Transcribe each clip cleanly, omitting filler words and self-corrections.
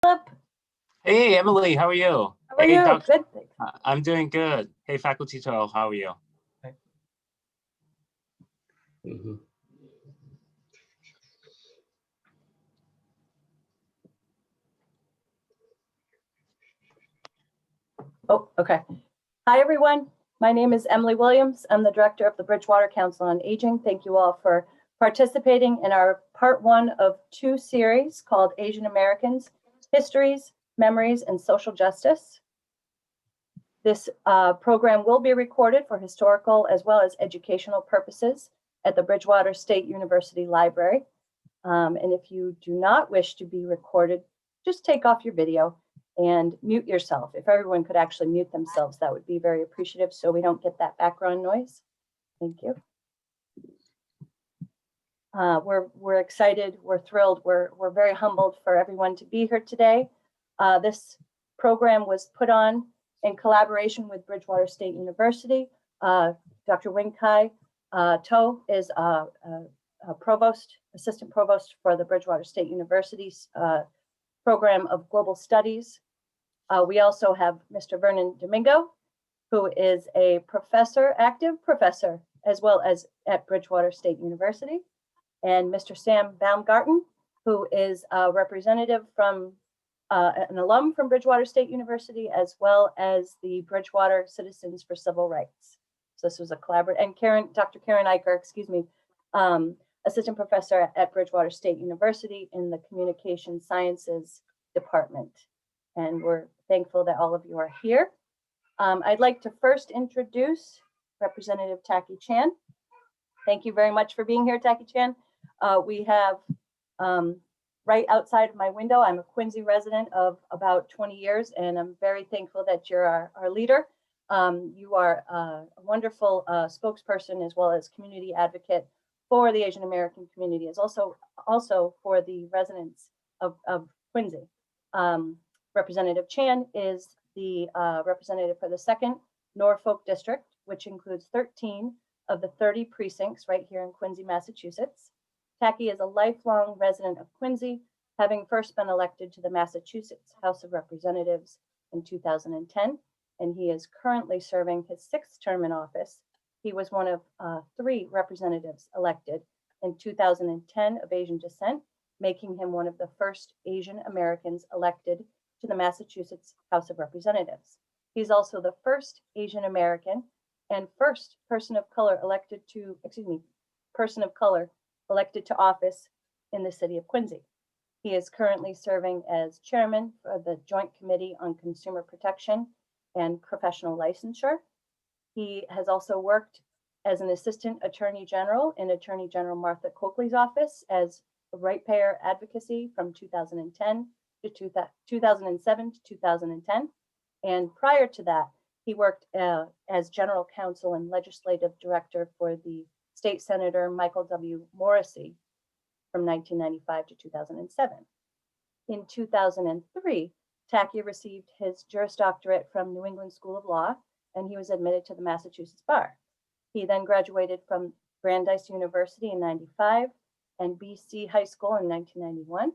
Philip. Hey, Emily, how are you? How are Hey, you? Doc, Good. I'm doing good. Hey, Faculty Charles, how are you? Oh, okay. Hi, everyone. My name is Emily Williams. I'm the director of the Bridgewater Council on Aging. Thank you all for participating in our part one of two series called Asian Americans, Histories, Memories, and Social Justice. This program will be recorded for historical as well as educational purposes at the Bridgewater State University Library. And if you do not wish to be recorded, just take off your video and mute yourself. If everyone could actually mute themselves, that would be very appreciative so we don't get that background noise. Thank you. We're excited, we're thrilled, we're very humbled for everyone to be here today. This program was put on in collaboration with Bridgewater State University. Dr. Wing Kai To is a provost, assistant provost for the Bridgewater State University's program of global studies. We also have Mr. Vernon Domingo, who is a professor, active professor, as well as at Bridgewater State University, and Mr. Sam Baumgarten, who is a representative from an alum from Bridgewater State University, as well as the Bridgewater Citizens for Civil Rights. So this was a collaborative, and Dr. Karen Eicher, excuse me, assistant professor at Bridgewater State University in the Communication Sciences Department. And we're thankful that all of you are here. I'd like to first introduce Representative Tackey Chan. Thank you very much for being here, Tackey Chan. We have right outside of my window, I'm a Quincy resident of about 20 years, and I'm very thankful that you're our leader. You are a wonderful spokesperson as well as community advocate for the Asian American community, as also for the residents of Quincy. Representative Chan is the representative for the 2nd Norfolk District, which includes 13 of the 30 precincts right here in Quincy, Massachusetts. Tackey is a lifelong resident of Quincy, having first been elected to the Massachusetts House of Representatives in 2010, and he is currently serving his 6th term in office. He was one of 3 representatives elected in 2010 of Asian descent, making him one of the first Asian Americans elected to the Massachusetts House of Representatives. He's also the first Asian American and first person of color elected to office in the city of Quincy. He is currently serving as chairman for the Joint Committee on Consumer Protection and Professional Licensure. He has also worked as an assistant attorney general in Attorney General Martha Coakley's office as a ratepayer advocacy from 2010 to 2007 to 2010. And prior to that, he worked as general counsel and legislative director for the State Senator Michael W. Morrissey from 1995 to 2007. In 2003, Tackey received his Juris Doctorate from New England School of Law, and he was admitted to the Massachusetts Bar. He then graduated from Brandeis University in 95 and BC High School in 1991.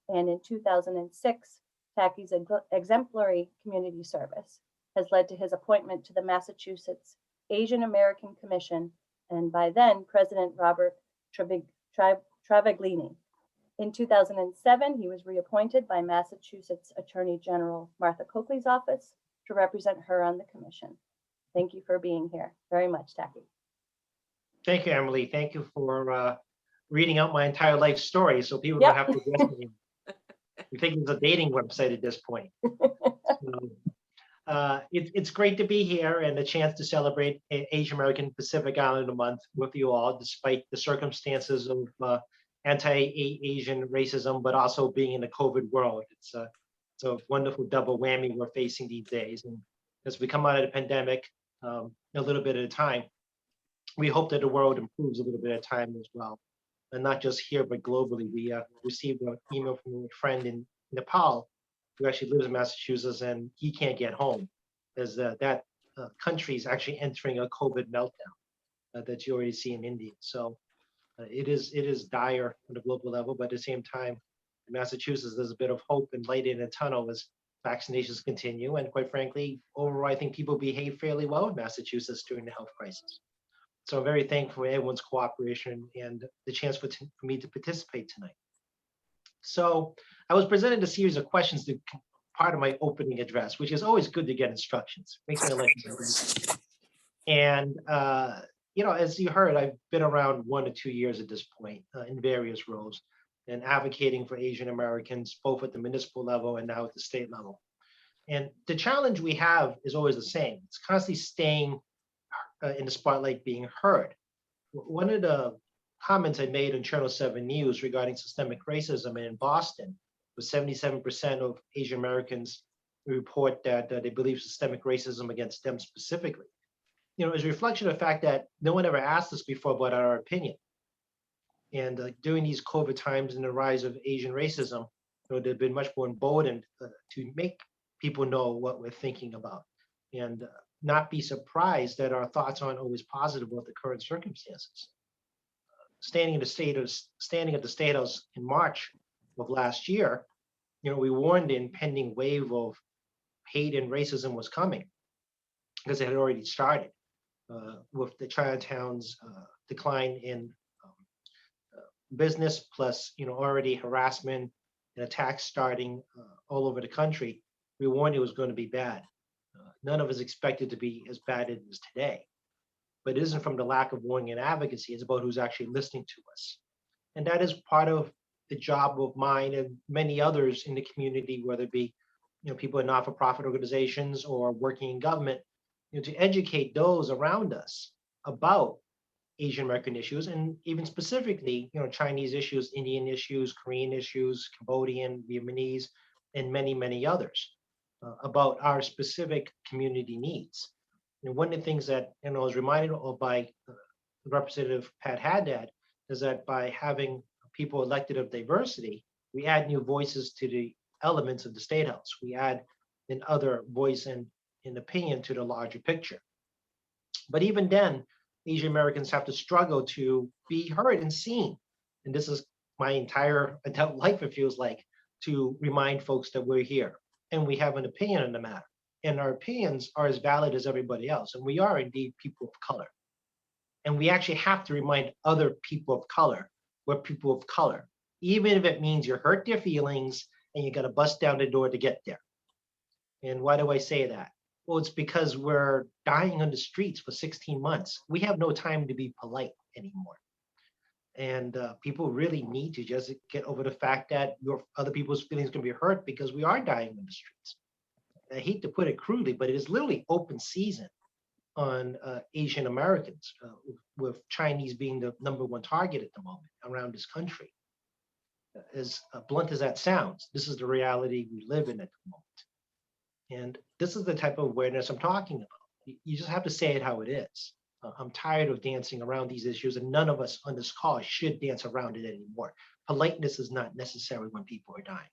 And in 2006, Tackey's exemplary community service has led to his appointment to the Massachusetts Asian American Commission, and by then, President Robert Travaglini. In 2007, he was reappointed by Massachusetts Attorney General Martha Coakley's office to represent her on the commission. Thank you for being here very much, Tackey. Thank you, Emily. Thank you for reading out my entire life story so people don't have to guess me. We think it's a dating website at this point. It's great to be here and the chance to celebrate Asian American Pacific Islander Month with you all, despite the circumstances of anti-Asian racism, but also being in the COVID world. It's a wonderful double whammy we're facing these days. And as we come out of the pandemic, a little bit at a time, we hope that the world improves a little bit at a time as well. And not just here, but globally. We received an email from a friend in Nepal who actually lives in Massachusetts, and he can't get home as that country is actually entering a COVID meltdown that you already see in India. So it is dire on a global level, but at the same time, In Massachusetts, there's a bit of hope and light in the tunnel as vaccinations continue. And quite frankly, overall, I think people behave fairly well in Massachusetts during the health crisis. So I'm very thankful for everyone's cooperation and the chance for me to participate tonight. So I was presented a series of questions to part of my opening address, which is always good to get instructions. Makes my life easier. And as you heard, I've been around 1 to 2 years at this point in various roles and advocating for Asian Americans, both at the municipal level and now at the state level. And the challenge we have is always the same. It's constantly staying in the spotlight, being heard. One of the comments I made on Channel 7 News regarding systemic racism in Boston was 77% of Asian Americans report that they believe systemic racism against them specifically. Is a reflection of the fact that no one ever asked us before about our opinion. And during these COVID times and the rise of Asian racism, they've been much more emboldened to make people know what we're thinking about and not be surprised that our thoughts aren't always positive about the current circumstances. Standing at the State House in March of last year, we warned the impending wave of hate and racism was coming because it had already started with the Chinatown's decline in business, plus already harassment and attacks starting all over the country. We warned it was going to be bad. None of us expected to be as bad as it is today. But it isn't from the lack of warning and advocacy, it's about who's actually listening to us. And that is part of the job of mine and many others in the community, whether it be people in not-for-profit organizations or working in government, to educate those around us about Asian American issues, and even specifically, Chinese issues, Indian issues, Korean issues, Cambodian, Vietnamese, and many, many others about our specific community needs. And one of the things that I was reminded of by Representative Pat Haddad is that by having people elected of diversity, we add new voices to the elements of the State House. We add another voice and opinion to the larger picture. But even then, Asian Americans have to struggle to be heard and seen. And this is my entire adult life, it feels like, to remind folks that we're here and we have an opinion on the matter. And our opinions are as valid as everybody else. And we are indeed people of color. And we actually have to remind other people of color we're people of color, even if it means you hurt their feelings and you got to bust down the door to get there. And why do I say that? Well, it's because we're dying on the streets for 16 months. We have no time to be polite anymore. And people really need to just get over the fact that your other people's feelings can be hurt because we are dying on the streets. I hate to put it crudely, but it is literally open season on Asian Americans, with Chinese being the #1 target at the moment around this country. As blunt as that sounds, this is the reality we live in at the moment. And this is the type of awareness I'm talking about. You just have to say it how it is. I'm tired of dancing around these issues, and none of us on this call should dance around it anymore. Politeness is not necessary when people are dying.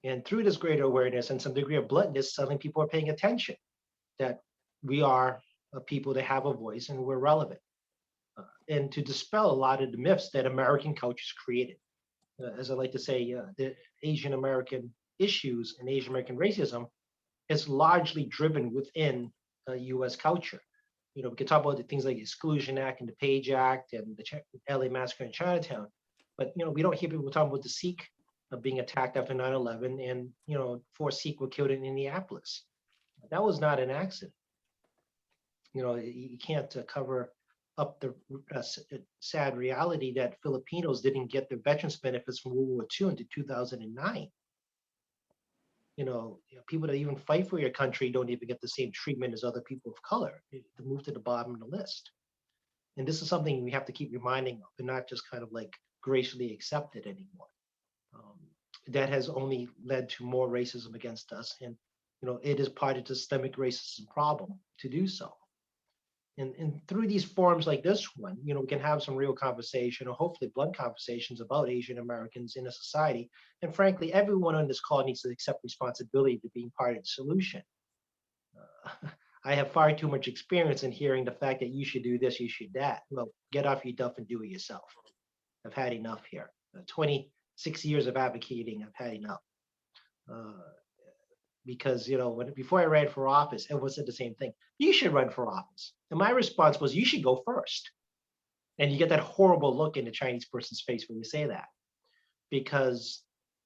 And through this greater awareness and some degree of bluntness, suddenly people are paying attention that we are a people that have a voice and we're relevant. And to dispel a lot of the myths that American culture's created. As I like to say, the Asian American issues and Asian American racism is largely driven within US culture. We can talk about the things like the Exclusion Act and the Page Act and the LA massacre in Chinatown, but we don't hear people talking about the Sikh being attacked after 9/11 and 4 Sikh were killed in Indianapolis. That was not an accident. You can't cover up the sad reality that Filipinos didn't get their veterans benefits from World War II until 2009. People that even fight for your country don't even get the same treatment as other people of color. They move to the bottom of the list. And this is something we have to keep reminding of and not just kind of like graciously accept it anymore. That has only led to more racism against us. And, it is part of the systemic racism problem to do so. And through these forums like this one, we can have some real conversation or hopefully blunt conversations about Asian Americans in a society. And frankly, everyone on this call needs to accept responsibility to being part of the solution. I have far too much experience in hearing the fact that you should do this, you should that. Well, get off your duff and do it yourself. I've had enough here. 20 6 years of advocating, I've had enough. Because, before I ran for office, everyone said the same thing. You should run for office. And my response was, you should go first. And you get that horrible look in the Chinese person's face when you say that, because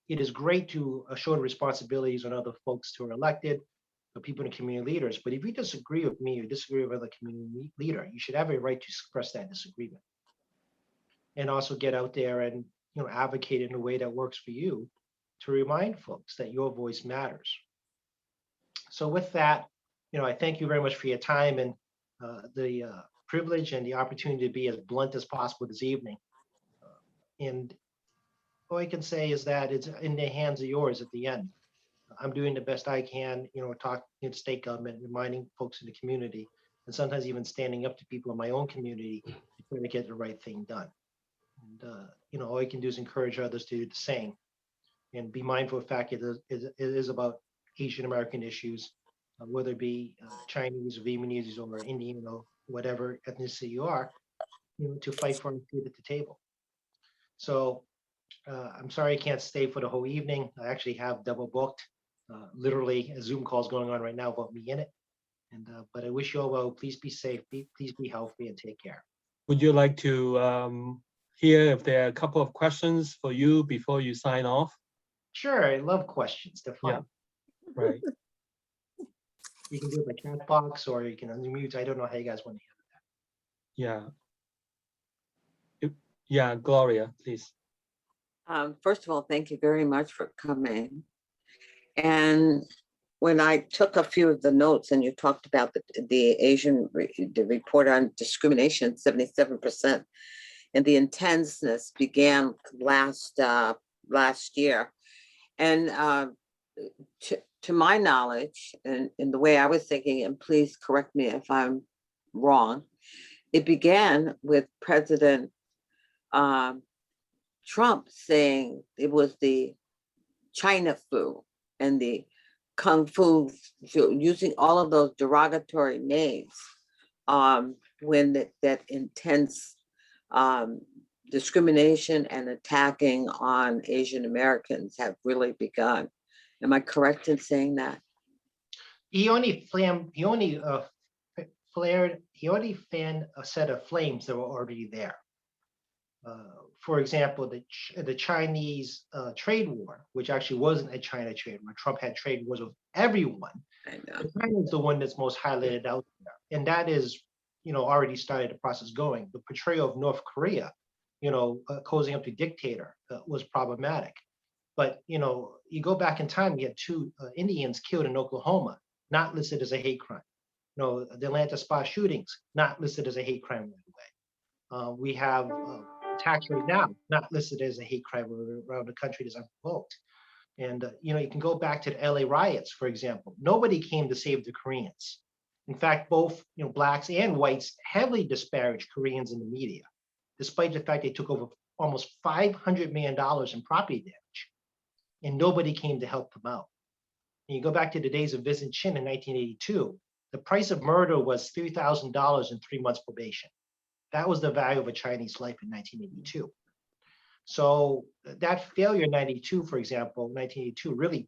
it is great to show responsibilities on other folks who are elected, the people in the community leaders. But if you disagree with me or disagree with other community leader, you should have a right to express that disagreement. And also get out there and advocate in a way that works for you to remind folks that your voice matters. So with that, I thank you very much for your time and the privilege and the opportunity to be as blunt as possible this evening. And all I can say is that it's in the hands of yours at the end. I'm doing the best I can, talk to state government, reminding folks in the community, and sometimes even standing up to people in my own community to try to get the right thing done. And, all I can do is encourage others to do the same and be mindful of the fact it is about Asian American issues, whether it be Chinese, Vietnamese, or Indian, or whatever ethnicity you are, to fight for and seat at the table. So I'm sorry I can't stay for the whole evening. I actually have double booked, literally a Zoom call is going on right now about me in it. And but I wish you all well. Please be safe. Please be healthy and take care. Would you like to hear if there are a couple of questions for you before you sign off? Sure, I love questions. They're fun. Yeah. Right. You can do it by chat box or you can unmute. I don't know how you guys want to handle Yeah. Yeah, Gloria, please. First of all, thank you very much for coming. And when I took a few of the notes and you talked about the report on discrimination, 77%, and the intenseness began last year. And to my knowledge, and in the way I was thinking, and please correct me if I'm wrong, it began with President Trump saying it was the China flu and the Kung Fu, using all of those derogatory names when that intense discrimination and attacking on Asian Americans have really begun. Am I correct in saying that? He only fanned a set of flames that were already there. For example, the Chinese trade war, which actually wasn't a China trade war. Trump had trade wars with everyone. I know. But China is the one that's most highlighted out there, and that is, already started the process going. The portrayal of North Korea, cozying up to dictator, was problematic. But you go back in time, you had 2 Indians killed in Oklahoma, not listed as a hate crime. The Atlanta spa shootings, not listed as a hate crime right away. We have attacks right now, not listed as a hate crime around the country that's unprovoked. And you can go back to the LA riots, for example. Nobody came to save the Koreans. In fact, both blacks and whites heavily disparaged Koreans in the media, despite the fact they took over almost $500 million in property damage, and nobody came to help them out. And you go back to the days of Vincent Chin in 1982, the price of murder was $3,000 and 3 months probation. That was the value of a Chinese life in 1982. So that failure in 92, for example, 1982 really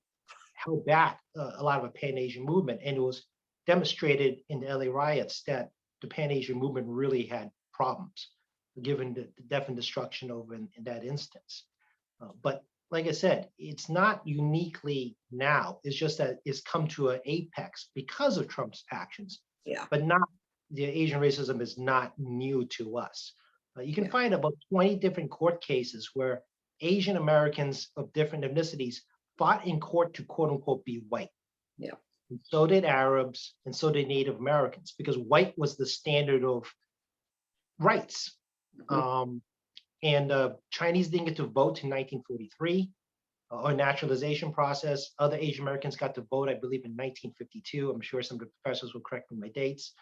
held back a lot of a Pan-Asian movement. And it was demonstrated in the LA riots that the Pan-Asian movement really had problems, given the death and destruction over in that instance. But like I said, it's not uniquely now. It's just that it's come to an apex because of Trump's actions. Yeah. But not the Asian racism is not new to us. You can find about 20 different court cases where Asian Americans of different ethnicities fought in court to quote unquote be white. Yeah. And so did Arabs and so did Native Americans, because white was the standard of rights. Mhm. Chinese didn't get to vote in 1943 or naturalization process. Other Asian Americans got to vote, I believe, in 1952. I'm sure some of the professors will correct me on my dates.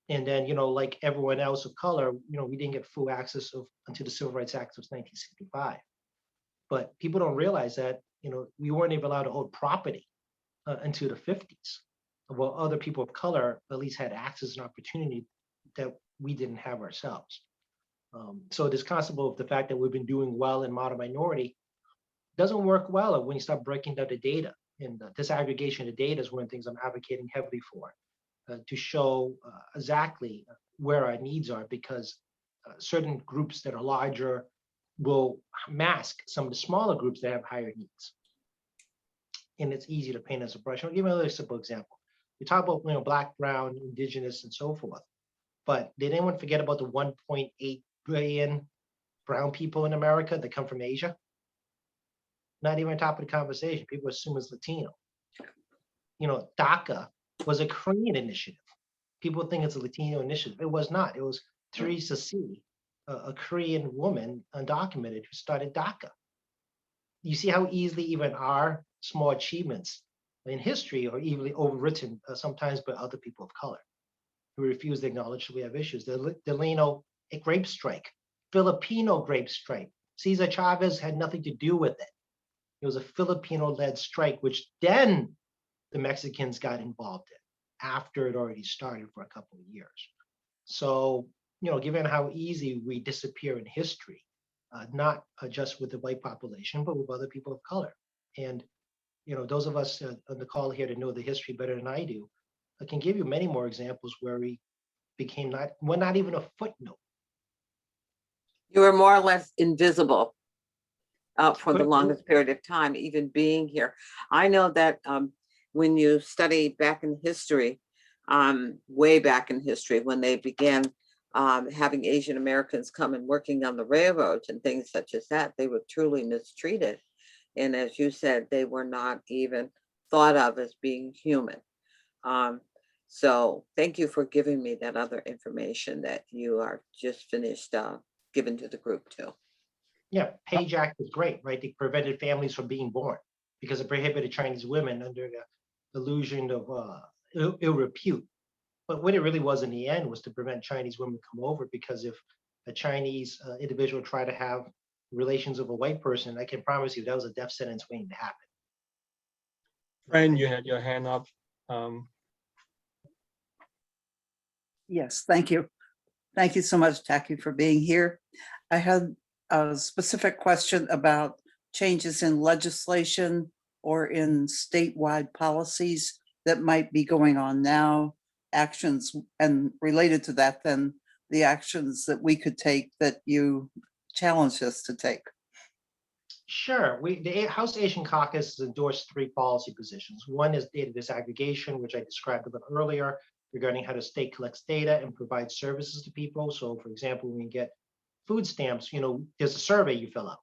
And then, like everyone else of color, we didn't get full access until the Civil Rights Act of 1965. But people don't realize that, we weren't even allowed to own property until the 50s. While other people of color at least had access and opportunity that we didn't have ourselves. So this concept of the fact that we've been doing well in modern minority, doesn't work well when you start breaking down the data. And disaggregation of data is one of the things I'm advocating heavily for, to show exactly where our needs are, because certain groups that are larger will mask some of the smaller groups that have higher needs. And it's easy to paint as a brush. I'll give you another simple example. We talk about, Black, brown, indigenous, and so forth, but did anyone forget about the 1.8 billion brown people in America that come from Asia? Not even on top of the conversation. People assume it's Latino. DACA was a Korean initiative. People think it's a Latino initiative. It was not. It was Teresa C., a Korean woman, undocumented, who started DACA. You see how easily even our small achievements in history are easily overwritten sometimes by other people of color who refuse to acknowledge that we have issues. The Delano grape strike, Filipino grape strike. Cesar Chavez had nothing to do with it. It was a Filipino-led strike, which then the Mexicans got involved in after it already started for a couple of years. So, given how easy we disappear in history, not just with the white population, but with other people of color. And, those of us on the call here to know the history better than I do, I can give you many more examples where we became not even a footnote. You were more or less invisible for the Could- longest period of time, even being here. I know that when you study back in history, way back in history, when they began having Asian Americans come and working on the railroads and things such as that, they were truly mistreated. And as you said, they were not even thought of as being human. So thank you for giving me that other information that you are just finished giving to the group too. Yeah, Page Act was great, right? They prevented families from being born because it prohibited Chinese women under the illusion of ill repute. But what it really was in the end was to prevent Chinese women come over, because if a Chinese individual tried to have relations with a white person, I can promise you that was a death sentence waiting to happen. Fran, you had your hand up. Yes, thank you. Thank you so much, Tackey, for being here. I had a specific question about changes in legislation or in statewide policies that might be going on now, actions, and related to that, then the actions that we could take that you challenged us to take. Sure. The House Asian Caucus has endorsed 3 policy positions. One is data disaggregation, which I described a little earlier, regarding how the state collects data and provides services to people. So, for example, when you get food stamps, there's a survey you fill out.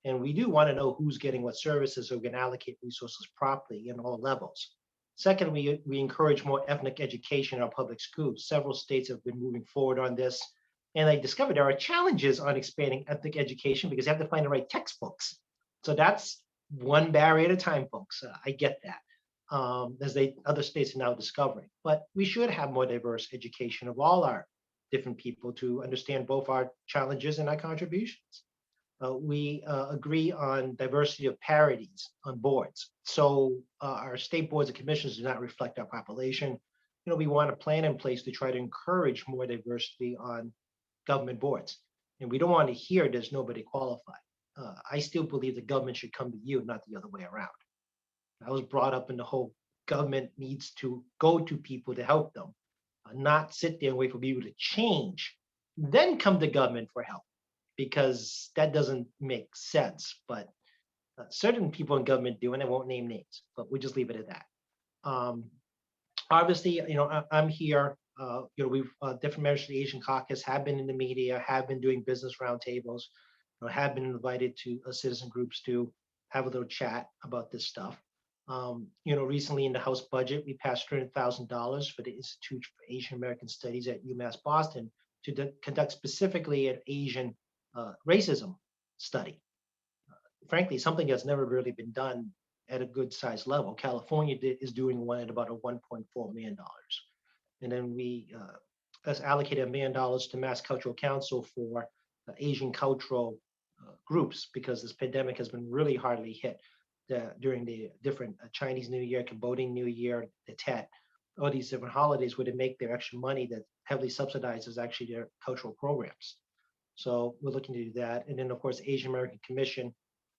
And we do want to know who's getting what services, so we can allocate resources properly in all levels. Second, we encourage more ethnic education in our public schools. Several states have been moving forward on this. And I discovered there are challenges on expanding ethnic education because you have to find the right textbooks. So that's one barrier at a time, folks. I get that, as other states are now discovering. But we should have more diverse education of all our different people to understand both our challenges and our contributions. We agree on diversity of parities on boards. So our state boards and commissions do not reflect our population. We want a plan in place to try to encourage more diversity on government boards. And we don't want to hear there's nobody qualified. I still believe the government should come to you, not the other way around. I was brought up in the whole government needs to go to people to help them, not sit there and wait for people to change, then come to government for help, because that doesn't make sense. But certain people in government do, and I won't name names, but we'll just leave it at that. Obviously, I'm here. We've different members of the Asian Caucus have been in the media, have been doing business roundtables, have been invited to citizen groups to have a little chat about this stuff. Recently in the House budget, we passed $300,000 for the Institute for Asian American Studies at UMass Boston to conduct specifically an Asian racism study. Frankly, something that's never really been done at a good size level. California is doing one at about a $1.4 million. And then we allocated $1 million to Mass Cultural Council for Asian cultural groups, because this pandemic has been really hardly hit during the different Chinese New Year, Cambodian New Year, the Tet, all these different holidays where they make their extra money that heavily subsidizes actually their cultural programs. So we're looking to do that. And then, of course, Asian American Commission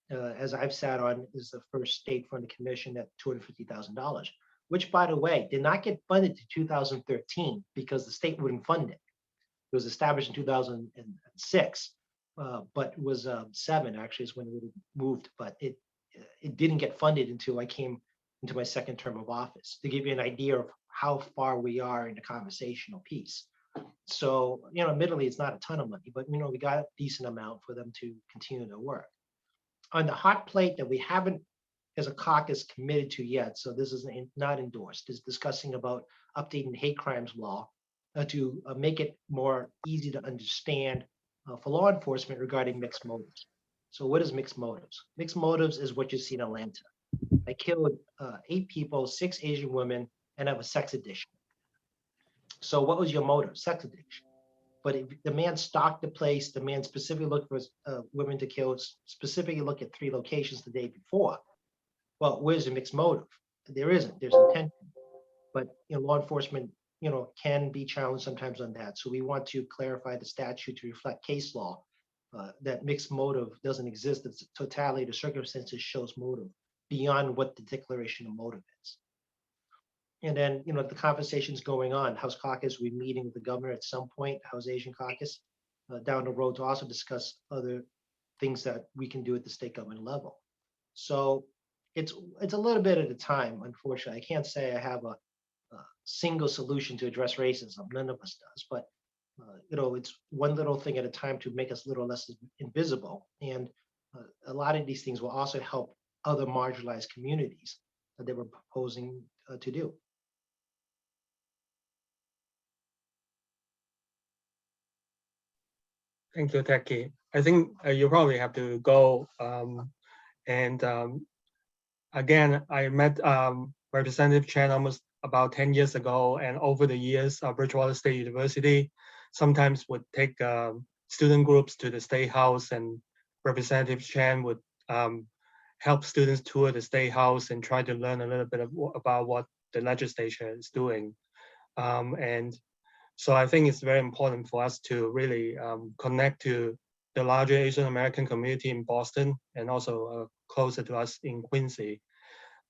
as I've sat on, is the first state-funded commission at $250,000, which, by the way, did not get funded to 2013 because the state wouldn't fund it. It was established in 2006, but it was 7 actually is when it moved, but it didn't get funded until I came into my second term of office, to give you an idea of how far we are in the conversational piece. So, admittedly, it's not a ton of money, but, we got a decent amount for them to continue their work. On the hot plate that we haven't, as a caucus, committed to yet, so this is not endorsed, is discussing about updating the hate crimes law to make it more easy to understand for law enforcement regarding mixed motives. So what is mixed motives? Mixed motives is what you see in Atlanta. I killed 8 people, 6 Asian women, and have a sex addiction. So what was your motive? Sex addiction. But if the man stalked the place, the man specifically looked for women to kill, specifically looked at 3 locations the day before. Well, where's the mixed motive? There isn't. There's intention. But law enforcement, can be challenged sometimes on that. So we want to clarify the statute to reflect case law that mixed motive doesn't exist. The totality of the circumstances shows motive beyond what the declaration of motive is. And then, the conversation's going on. House Caucus, we're meeting with the governor at some point, House Asian Caucus, down the road to also discuss other things that we can do at the state government level. So it's a little bit at a time, unfortunately. I can't say I have a single solution to address racism. None of us does, but it's one little thing at a time to make us a little less invisible. And a lot of these things will also help other marginalized communities that they were proposing to do. Thank you, Tackey. I think you probably have to go. Again, I met Representative Chan almost about 10 years ago, and over the years, Bridgewater State University sometimes would take student groups to the State House, and Representative Chan would help students tour the State House and try to learn a little bit about what the legislature is doing. And so I think it's very important for us to really connect to the larger Asian American community in Boston and also closer to us in Quincy.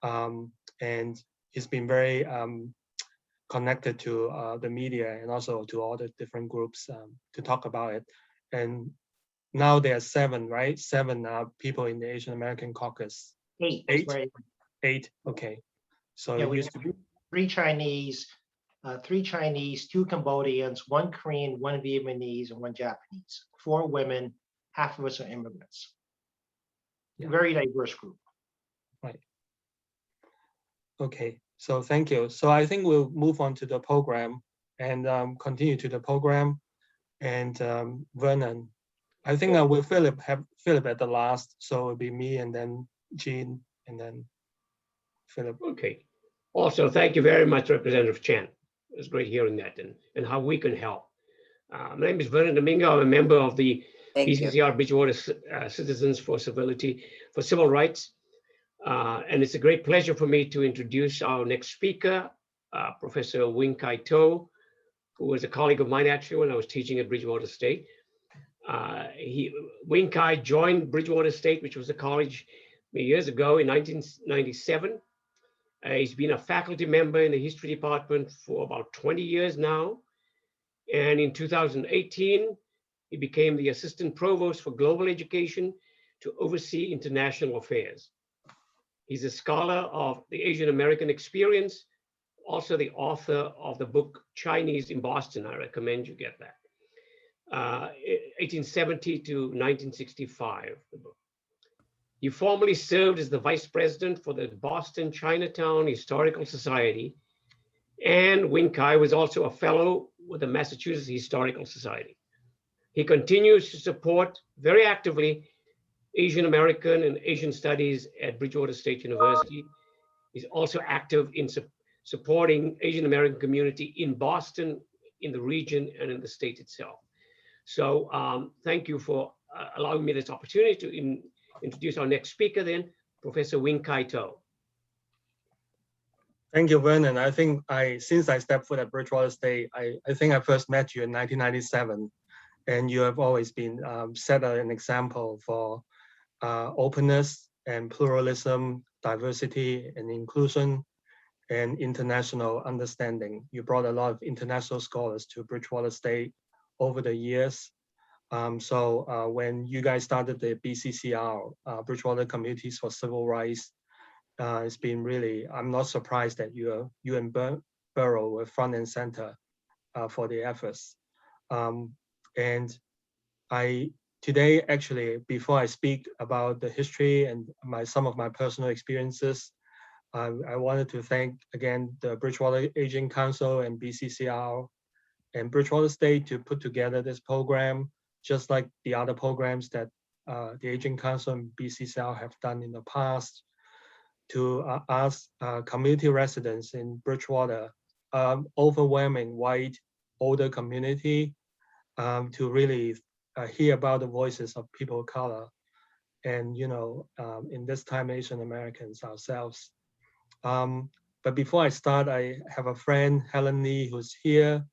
And it's been very connected to the media and also to all the different groups to talk about it. And now there are 7, right? 7 people in the Asian American caucus. 8. 8? Right. 8, okay. So Yeah, it we used to be 3 Chinese, 2 Cambodians, 1 Korean, 1 Vietnamese, and 1 Japanese. 4 women, half of us are immigrants. Yeah. Very diverse group. right. Okay, so thank you. So I think we'll move on to the program and continue to the program. And Vernon, I think we'll have Philip at the last. So it'll be me and then Jean and then Philip. Okay. Also, thank you very much, Representative Chan. It's great hearing that and how we can help. My name is Vernon Domingo. I'm a member of the Thank you. BCCR Bridgewater Citizens for Civil Rights. And it's a great pleasure for me to introduce our next speaker, Professor Wing Kaito, who was a colleague of mine actually when I was teaching at Bridgewater State. Wing Kai joined Bridgewater State, which was a college many years ago in 1997. He's been a faculty member in the history department for about 20 years now. And in 2018, he became the assistant provost for global education to oversee international affairs. He's a scholar of the Asian American experience, also the author of the book Chinese in Boston. I recommend you get that. 1870 to 1965, the book. He formerly served as the vice president for the Boston Chinatown Historical Society, and Wing Kai was also a fellow with the Massachusetts Historical Society. He continues to support very actively Asian American and Asian Studies at Bridgewater State University. He's also active in supporting Asian American community in Boston, in the region, and in the state itself. So thank you for allowing me this opportunity to introduce our next speaker then, Professor Wing Kaito. Thank you, Vernon. I think since I stepped foot at Bridgewater State, I think I first met you in 1997, and you have always been set an example for openness and pluralism, diversity and inclusion, and international understanding. You brought a lot of international scholars to Bridgewater State over the years. When you guys started the BCCR, Bridgewater Communities for Civil Rights, it's been really, I'm not surprised that you and Burrow were front and center for the efforts. And today, actually, before I speak about the history and some of my personal experiences, I wanted to thank again the Bridgewater Asian Council and BCCR and Bridgewater State to put together this program, just like the other programs that the Asian Council and BCCR have done in the past, to ask community residents in Bridgewater, overwhelming white older community, to really hear about the voices of people of color, and in this time Asian Americans ourselves. But before I start, I have a friend, Helen Lee, who's here,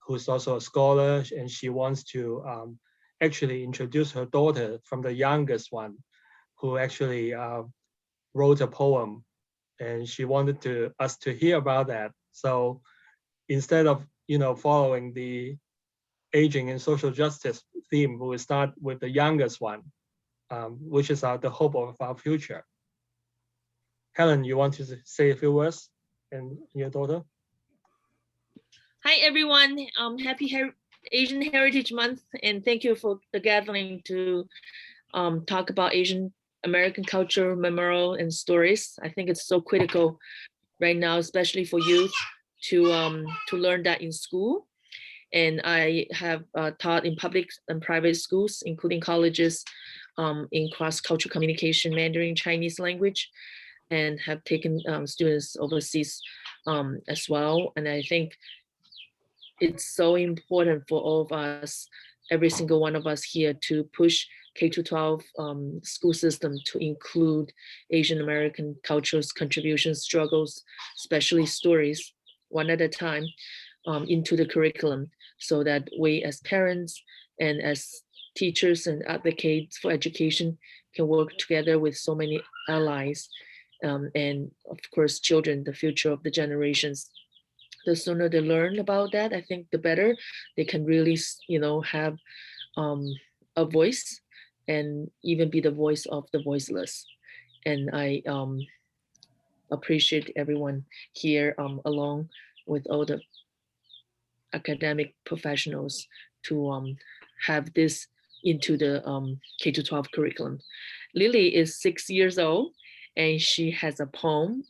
who's also a scholar, and she wants to actually introduce her daughter from the youngest one, who actually wrote a poem, and she wanted us to hear about that. So instead of following the aging and social justice theme, we will start with the youngest one, which is the hope of our future. Helen, you want to say a few words and your daughter? Hi, everyone. Happy Asian Heritage Month, and thank you for the gathering to talk about Asian American culture, memorial, and stories. I think it's so critical right now, especially for youth, to learn that in school. And I have taught in public and private schools, including colleges, in cross-cultural communication, Mandarin, Chinese language, and have taken students overseas as well. And I think it's so important for all of us, every single one of us here, to push K-12 school system to include Asian American cultures, contributions, struggles, especially stories, one at a time, into the curriculum, so that we as parents and as teachers and advocates for education can work together with so many allies, and of course children, the future of the generations. The sooner they learn about that, I think the better they can really have a voice and even be the voice of the voiceless. And I appreciate everyone here, along with all the academic professionals, to have this into the K-12 curriculum. Lily is 6 years old, and she has a poem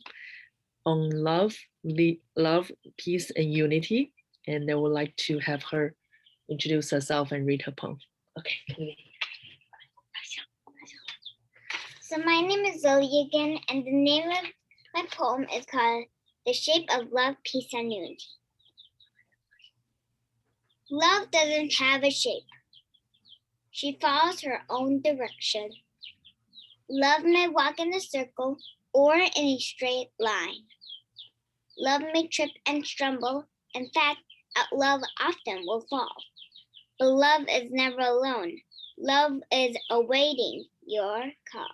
on love, peace, and unity. And I would like to have her introduce herself and read her poem. Okay, Lily. So my name is Zoe again, and the name of my poem is called The Shape of Love, Peace, and Unity. Love doesn't have a shape. She follows her own direction. Love may walk in a circle or in a straight line. Love may trip and stumble. In fact, love often will fall. But love is never alone. Love is awaiting your call.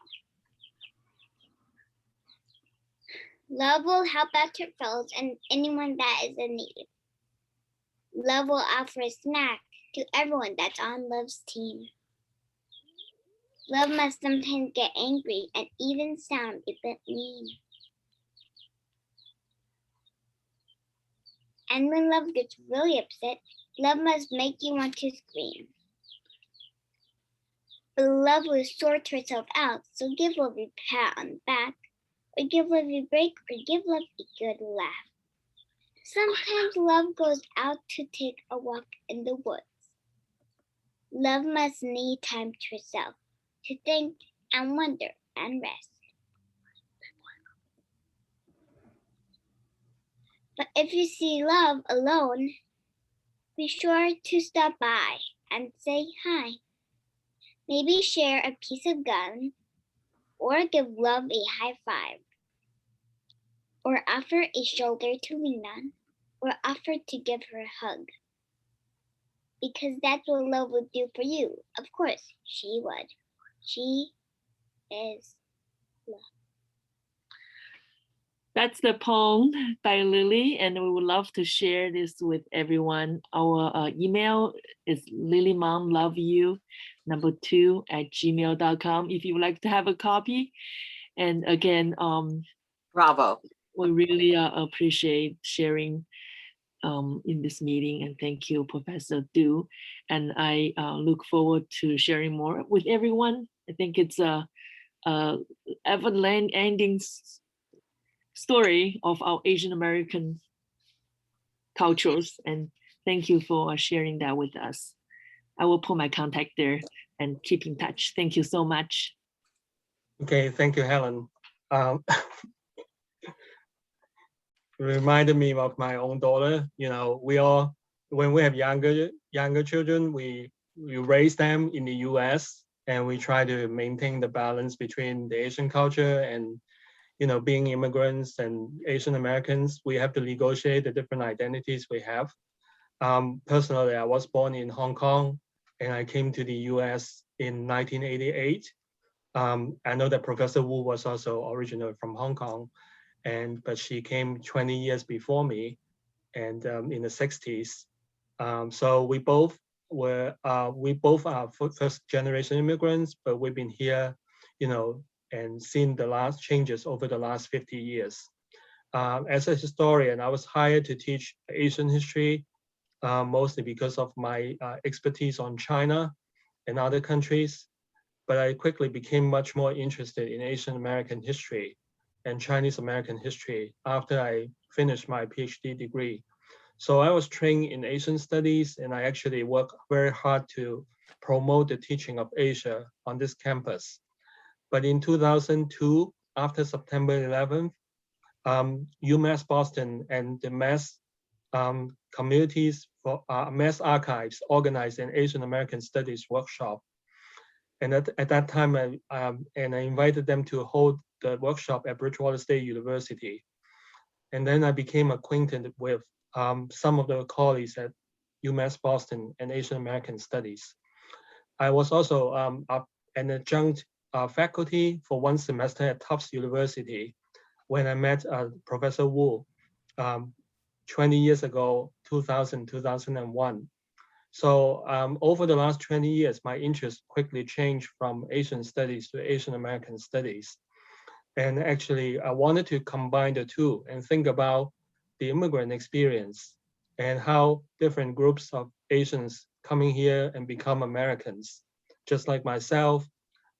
Love will help out your fellows and anyone that is in need. Love will offer a snack to everyone that's on love's team. Love must sometimes get angry and even sound a bit mean. And when love gets really upset, love must make you want to scream. But love will sort herself out, so give love a pat on the back, or give love a break, or give love a good laugh. Sometimes love goes out to take a walk in the woods. Love must need time to herself, to think and wonder and rest. But if you see love alone, be sure to stop by and say hi. Maybe share a piece of gum, or give love a high five, or offer a shoulder to lean on, or offer to give her a hug. Because that's what love would do for you. Of course, she would. She is love. That's the poem by Lily, and we would love to share this with everyone. Our email is lilymomloveyou2@gmail.com if you would like to have a copy. And again, Bravo. we really appreciate sharing in this meeting, and thank you, Professor Du. And I look forward to sharing more with everyone. I think it's a ever-ending story of our Asian American cultures, and thank you for sharing that with us. I will put my contact there and keep in touch. Thank you so much. Okay, thank you, Helen. Reminded me of my own daughter. You know, we all, when we have younger children, we raise them in the US, and we try to maintain the balance between the Asian culture and, you know, being immigrants and Asian Americans. We have to negotiate the different identities we have. Personally, I was born in Hong Kong, and I came to the US in 1988. I know that Professor Wu was also originally from Hong Kong, but she came 20 years before me, and in the 60s. So we both are first generation immigrants, but we've been here, you know, and seen the last changes over the last 50 years. As a historian, I was hired to teach Asian history, mostly because of my expertise on China and other countries. But I quickly became much more interested in Asian American history and Chinese American history after I finished my PhD degree. So I was trained in Asian studies, and I actually worked very hard to promote the teaching of Asia on this campus. But in 2002, after September 11th, UMass Boston and the Mass Communities for Mass Archives organized an Asian American Studies workshop. And at that time, I invited them to hold the workshop at Bridgewater State University. And then I became acquainted with some of the colleagues at UMass Boston and Asian American Studies. I was also an adjunct faculty for one semester at Tufts University when I met Professor Wu 20 years ago, 2001. So over the last 20 years, my interest quickly changed from Asian studies to Asian American studies. And actually, I wanted to combine the two and think about the immigrant experience and how different groups of Asians coming here and become Americans, just like myself,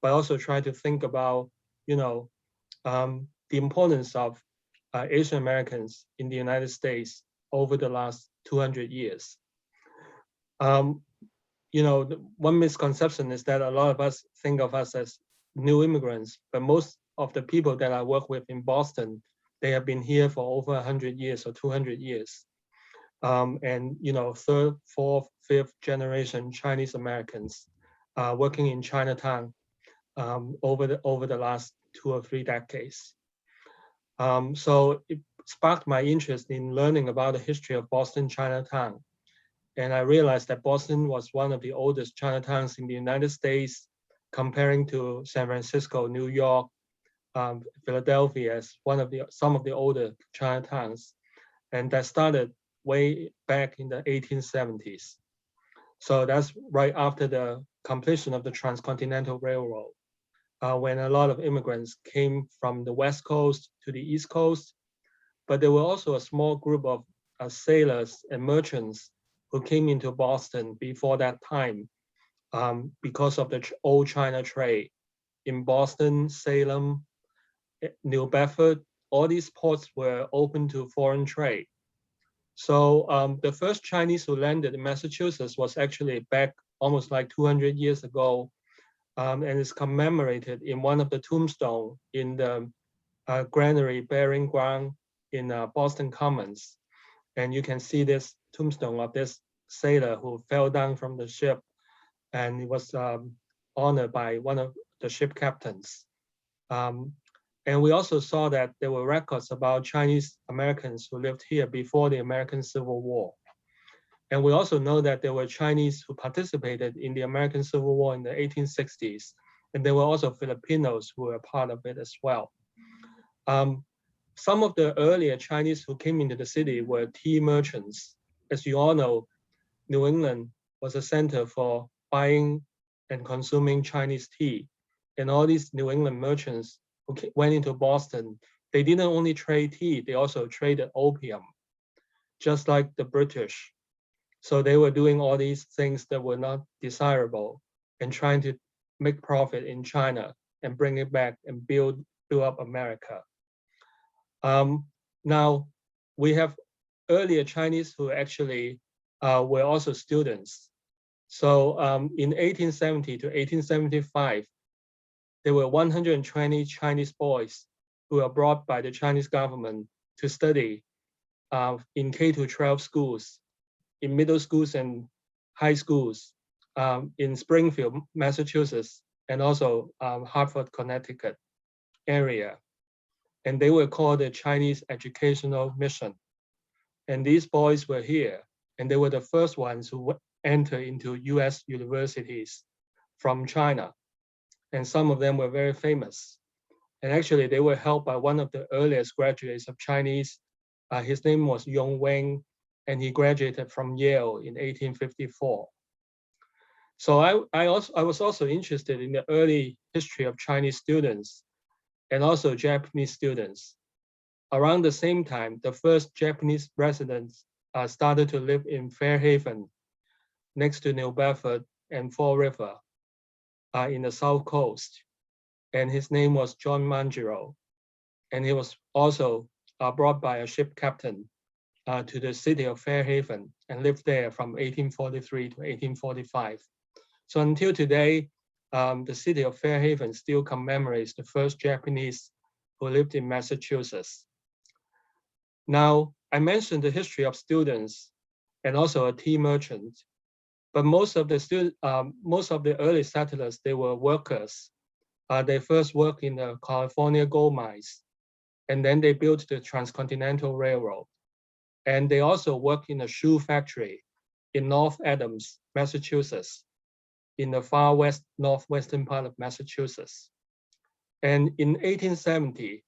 but also try to think about, you know, the importance of Asian Americans in the United States over the last 200 years. You know, one misconception is that a lot of us think of us as new immigrants, but most of the people that I work with in Boston, they have been here for over 100 years or 200 years. And, you know, third, fourth, fifth generation Chinese Americans working in Chinatown over the last 2 or 3 decades. So it sparked my interest in learning about the history of Boston Chinatown. And I realized that Boston was one of the oldest Chinatowns in the United States, comparing to San Francisco, New York, Philadelphia as some of the older Chinatowns. And that started way back in the 1870s. So that's right after the completion of the Transcontinental Railroad, when a lot of immigrants came from the West Coast to the East Coast. But there were also a small group of sailors and merchants who came into Boston before that time because of the old China trade. In Boston, Salem, New Bedford, all these ports were open to foreign trade. So the first Chinese who landed in Massachusetts was actually back almost like 200 years ago, and is commemorated in one of the tombstones in the granary burying ground in Boston Commons. And you can see this tombstone of this sailor who fell down from the ship, and he was honored by one of the ship captains. And we also saw that there were records about Chinese Americans who lived here before the American Civil War. And we also know that there were Chinese who participated in the American Civil War in the 1860s and there were also Filipinos who were part of it as well. Some of the earlier Chinese who came into the city were tea merchants. As you all know, New England was a center for buying and consuming Chinese tea. And all these New England merchants who went into Boston, they didn't only trade tea, they also traded opium, just like the British. So they were doing all these things that were not desirable and trying to make profit in China and bring it back and build up America. Now, we have earlier Chinese who actually were also students. So in 1870 to 1875, there were 120 Chinese boys who were brought by the Chinese government to study in K-12 schools, in middle schools and high schools, in Springfield, Massachusetts, and also Hartford, Connecticut area. And they were called the Chinese Educational Mission. And these boys were here, and they were the first ones who entered into US universities from China. And some of them were very famous. And actually, they were helped by one of the earliest graduates of Chinese. His name was Yong Wang, and he graduated from Yale in 1854. So I was also interested in the early history of Chinese students and also Japanese students. Around the same time, the first Japanese residents started to live in Fairhaven, next to New Bedford and Fall River in the South Coast. And his name was John Manjiro. And he was also brought by a ship captain to the city of Fairhaven and lived there from 1843 to 1845. So until today, the city of Fairhaven still commemorates the first Japanese who lived in Massachusetts. Now, I mentioned the history of students and also a tea merchant, but most of the early settlers, they were workers. They first worked in the California gold mines, and then they built the Transcontinental Railroad. And they also worked in a shoe factory in North Adams, Massachusetts, in the far west, northwestern part of Massachusetts. And in 1870,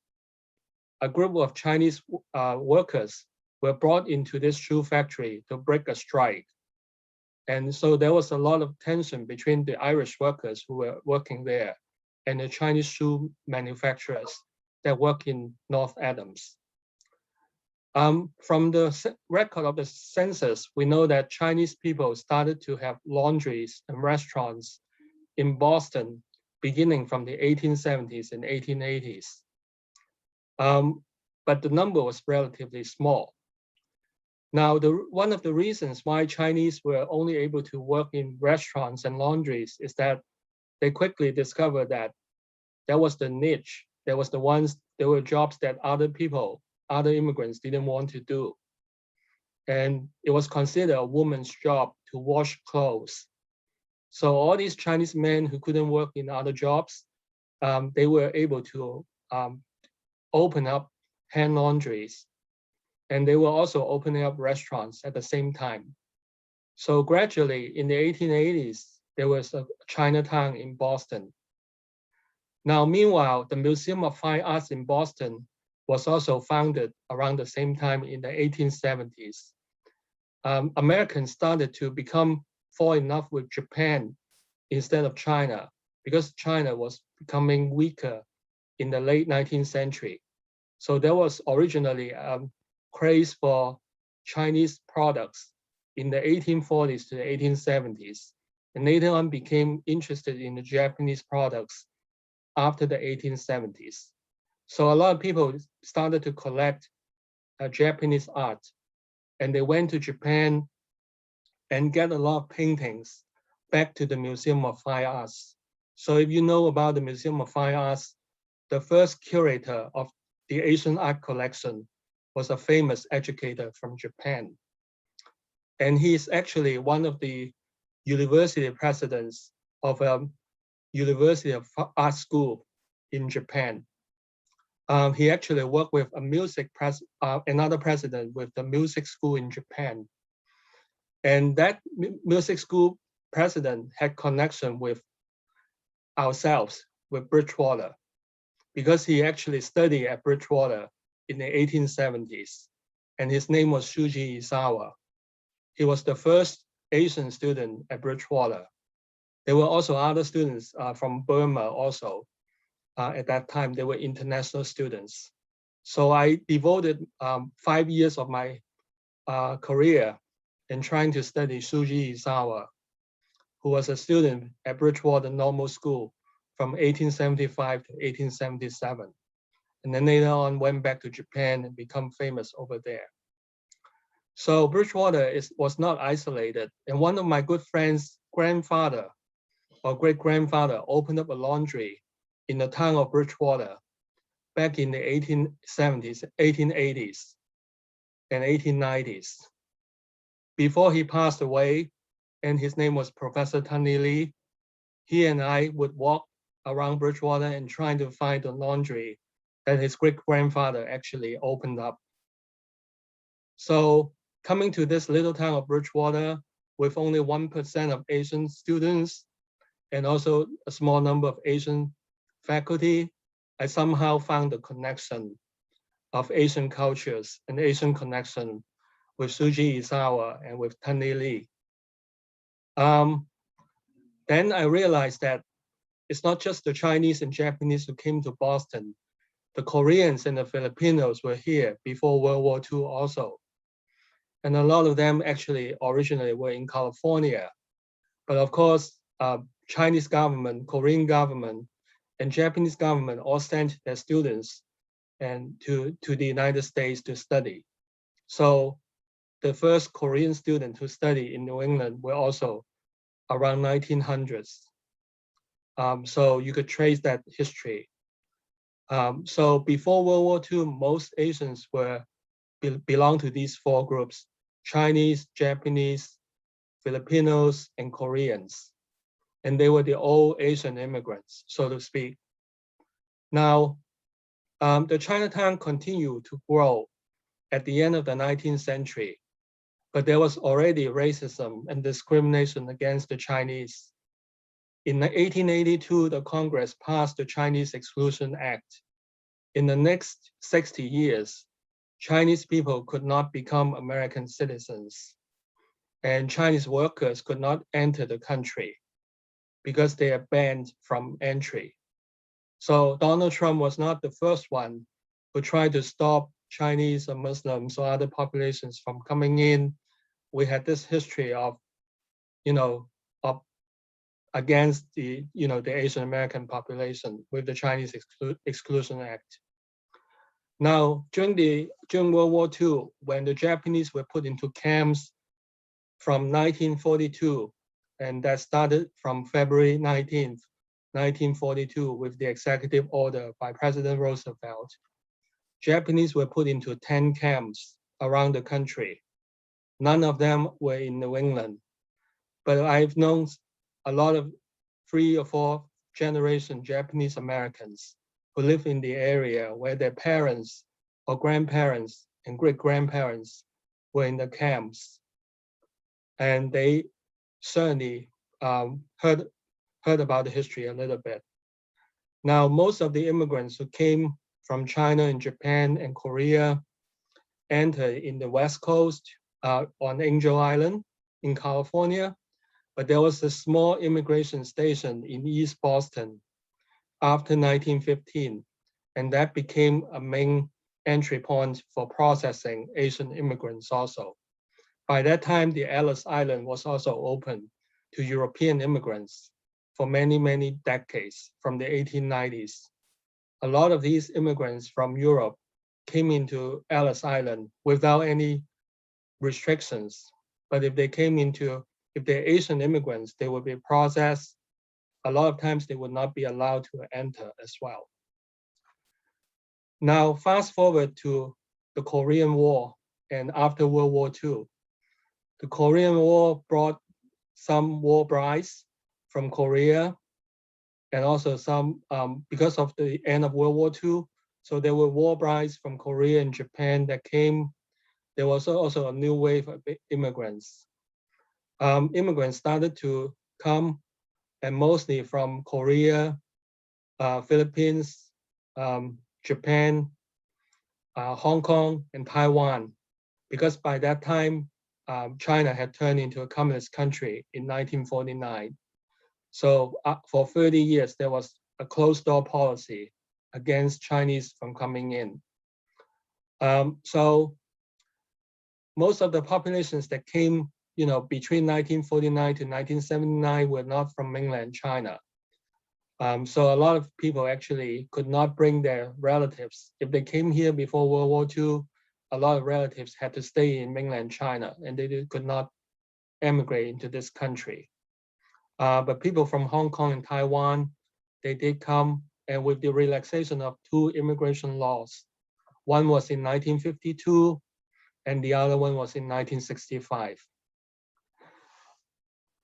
a group of Chinese workers were brought into this shoe factory to break a strike. And so there was a lot of tension between the Irish workers who were working there and the Chinese shoe manufacturers that work in North Adams. From the record of the census, we know that Chinese people started to have laundries and restaurants in Boston beginning from the 1870s and 1880s. But the number was relatively small. Now, one of the reasons why Chinese were only able to work in restaurants and laundries is that they quickly discovered that that was the niche. There were jobs that other immigrants didn't want to do. And it was considered a woman's job to wash clothes. So all these Chinese men who couldn't work in other jobs, they were able to open up hand laundries. And they were also opening up restaurants at the same time. So gradually in the 1880s, there was a Chinatown in Boston. Now, meanwhile, the Museum of Fine Arts in Boston was also founded around the same time in the 1870s. Americans started to fall in love with Japan instead of China because China was becoming weaker in the late 19th century. So there was originally craze for Chinese products in the 1840s to the 1870s, and later on became interested in the Japanese products after the 1870s. So a lot of people started to collect Japanese art, and they went to Japan and get a lot of paintings back to the Museum of Fine Arts. So if you know about the Museum of Fine Arts, the first curator of the Asian art collection was a famous educator from Japan. And he's actually one of the university presidents of a University of Art School in Japan. He actually worked with another president with the music school in Japan. And that music school president had connection with ourselves with Bridgewater because he actually studied at Bridgewater in the 1870s, and his name was Shuji Isawa. He was the first Asian student at Bridgewater. There were also other students from Burma also. At that time, they were international students. So I devoted 5 years of my career in trying to study Shuji Isawa, who was a student at Bridgewater Normal School from 1875 to 1877. And then later on went back to Japan and become famous over there. So Bridgewater was not isolated. And one of my good friends' grandfather or great-grandfather opened up a laundry in the town of Bridgewater back in the 1870s, 1880s, and 1890s. Before he passed away, and his name was Professor Tunny Lee, he and I would walk around Bridgewater and trying to find the laundry that his great-grandfather actually opened up. So coming to this little town of Bridgewater with only 1% of Asian students and also a small number of Asian faculty, I somehow found the connection of Asian cultures and Asian connection with Shuji Isawa and with Tunny Lee. Then I realized that it's not just the Chinese and Japanese who came to Boston. The Koreans and the Filipinos were here before World War II also. And a lot of them actually originally were in California. But of course, Chinese government, Korean government, and Japanese government all sent their students and to the United States to study. So the first Korean student to study in New England were also around 1900s. So you could trace that history. So before World War II, most Asians belonged to these four groups: Chinese, Japanese, Filipinos, and Koreans. And they were the old Asian immigrants, so to speak. Now, the Chinatown continued to grow at the end of the 19th century, but there was already racism and discrimination against the Chinese. In 1882, the Congress passed the Chinese Exclusion Act. In the next 60 years, Chinese people could not become American citizens, and Chinese workers could not enter the country because they are banned from entry. So Donald Trump was not the first one who tried to stop Chinese or Muslims or other populations from coming in. We had this history of, against the Asian American population with the Chinese Exclusion Act. Now, during World War II, when the Japanese were put into camps from 1942, and that started from February 19th, 1942, with the executive order by President Roosevelt, Japanese were put into 10 camps around the country. None of them were in New England, but I've known a lot of 3 or 4 generation Japanese Americans who live in the area where their parents or grandparents and great-grandparents were in the camps. And they certainly heard about the history a little bit. Now, most of the immigrants who came from China and Japan and Korea entered in the West Coast on Angel Island in California, but there was a small immigration station in East Boston after 1915, and that became a main entry point for processing Asian immigrants also. By that time, the Ellis Island was also open to European immigrants for many, many decades from the 1890s. A lot of these immigrants from Europe came into Ellis Island without any restrictions. But if they're Asian immigrants, they would be processed. A lot of times they would not be allowed to enter as well. Now, fast forward to the Korean War and after World War II. The Korean War brought some war brides from Korea, and also some, because of the end of World War II, so there were war brides from Korea and Japan that came. There was also a new wave of immigrants. Immigrants started to come and mostly from Korea, Philippines, Japan, Hong Kong, and Taiwan, because by that time, China had turned into a communist country in 1949. So for 30 years, there was a closed door policy against Chinese from coming in. So most of the populations that came, between 1949 to 1979 were not from mainland China. So a lot of people actually could not bring their relatives. If they came here before World War II, a lot of relatives had to stay in mainland China and they could not emigrate into this country. But people from Hong Kong and Taiwan, they did come, and with the relaxation of 2 immigration laws, one was in 1952 and the other one was in 1965.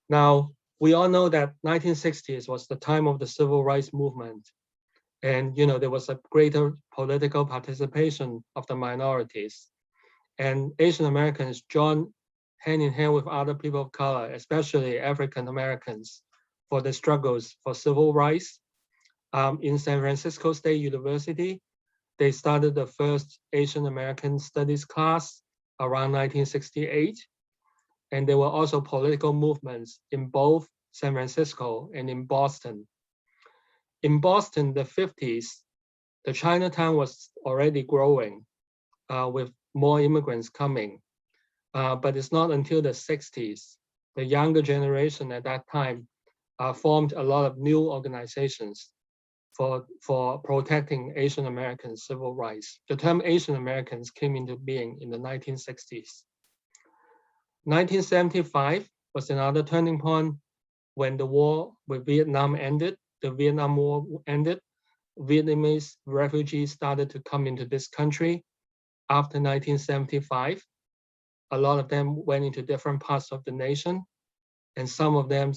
Now, we all know that 1960s was the time of the civil rights movement. And there was a greater political participation of the minorities. And Asian Americans joined hand in hand with other people of color, especially African Americans, for the struggles for civil rights. In San Francisco State University, they started the first Asian American Studies class around 1968. And there were also political movements in both San Francisco and in Boston. In Boston, the 50s, the Chinatown was already growing with more immigrants coming. But it's not until the 60s, the younger generation at that time formed a lot of new organizations for protecting Asian American civil rights. The term Asian Americans came into being in the 1960s. 1975 was another turning point when the war with Vietnam ended. The Vietnam War ended. Vietnamese refugees started to come into this country after 1975. A lot of them went into different parts of the nation, and some of them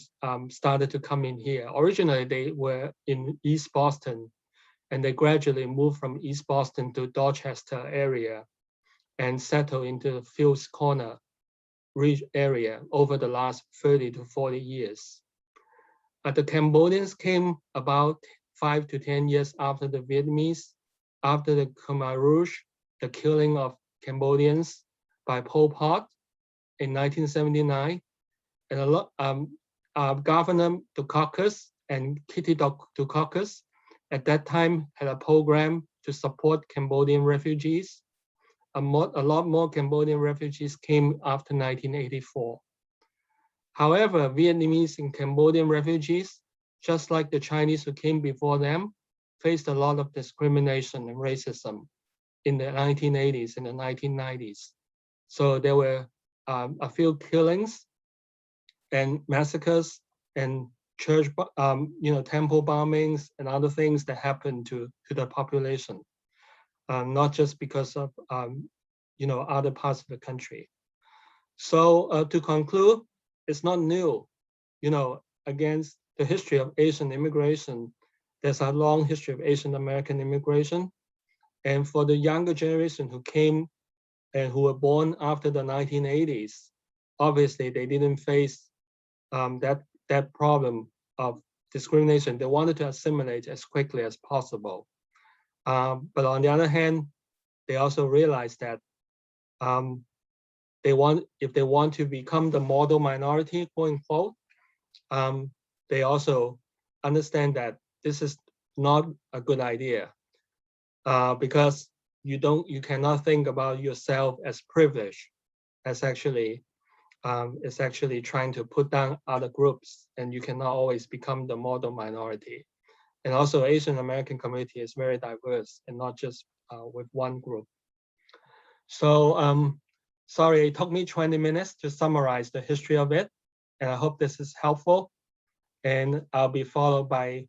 started to come in here. Originally, they were in East Boston, and they gradually moved from East Boston to Dorchester area and settled into the Fields Corner area over the last 30 to 40 years. The Cambodians came about 5 to 10 years after the Vietnamese, after the Khmer Rouge, the killing of Cambodians by Pol Pot in 1979. And a lot, Governor Dukakis and Kitty Dukakis at that time had a program to support Cambodian refugees. A lot more Cambodian refugees came after 1984. However, Vietnamese and Cambodian refugees, just like the Chinese who came before them, faced a lot of discrimination and racism in the 1980s and the 1990s. So there were a few killings and massacres and church, temple bombings and other things that happened to the population, not just because of other parts of the country. So to conclude, it's not new, against the history of Asian immigration. There's a long history of Asian American immigration. And for the younger generation who came and who were born after the 1980s, obviously they didn't face that problem of discrimination. They wanted to assimilate as quickly as possible. But on the other hand, they also realized that if they want to become the model minority going forward, they also understand that this is not a good idea, because you cannot think about yourself as privileged, as actually it's actually trying to put down other groups, and you cannot always become the model minority. And also Asian American community is very diverse and not just with one group. So sorry, it took me 20 minutes to summarize the history of it, and I hope this is helpful. And I'll be followed by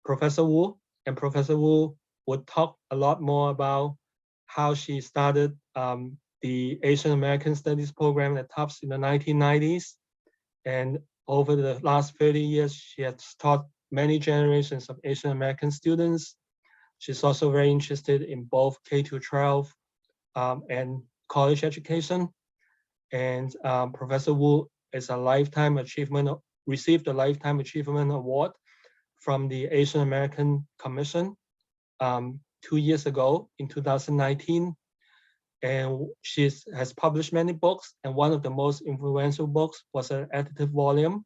Professor Wu, and Professor Wu would talk a lot more about how she started the Asian American Studies program at Tufts in the 1990s. And over the last 30 years, she has taught many generations of Asian American students. She's also very interested in both K-12 and college education. And Professor Wu is a Lifetime Achievement received the Lifetime Achievement Award from the Asian American Commission 2 years ago in 2019. And she has published many books, and one of the most influential books was an edited volume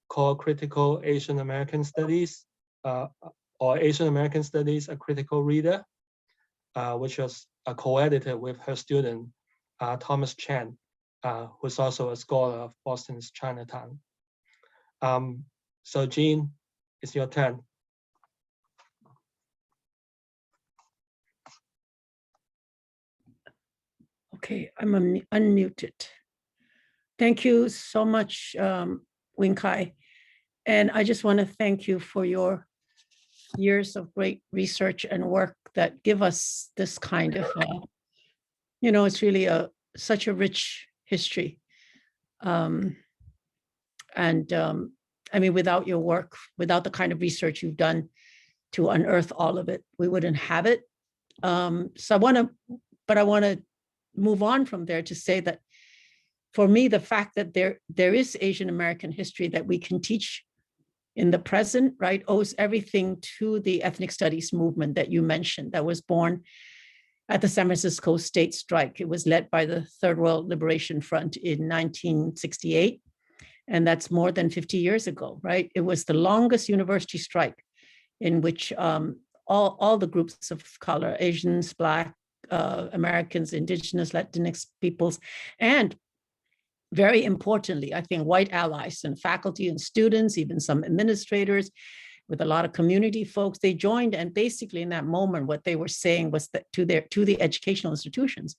called Critical Asian American Studies, or Asian American Studies, A Critical Reader, which was co-edited with her student, Thomas Chan, who's also a scholar of Boston's Chinatown. So Jean, it's your turn. Okay, I'm unmuted. Thank you so much, Wing Kai. And I just want to thank you for your years of great research and work that give us this kind of, it's really such a rich history. I mean, without your work, without the kind of research you've done to unearth all of it, we wouldn't have it. So I want to move on from there to say that for me, the fact that there is Asian American history that we can teach in the present, right, owes everything to the ethnic studies movement that you mentioned that was born at the San Francisco State Strike. It was led by the Third World Liberation Front in 1968. And that's more than 50 years ago, right? It was the longest university strike in which all the groups of color, Asians, Black, Americans, Indigenous, Latinx peoples, and very importantly, I think white allies and faculty and students, even some administrators, with a lot of community folks, they joined. And basically in that moment, what they were saying was that to the educational institutions,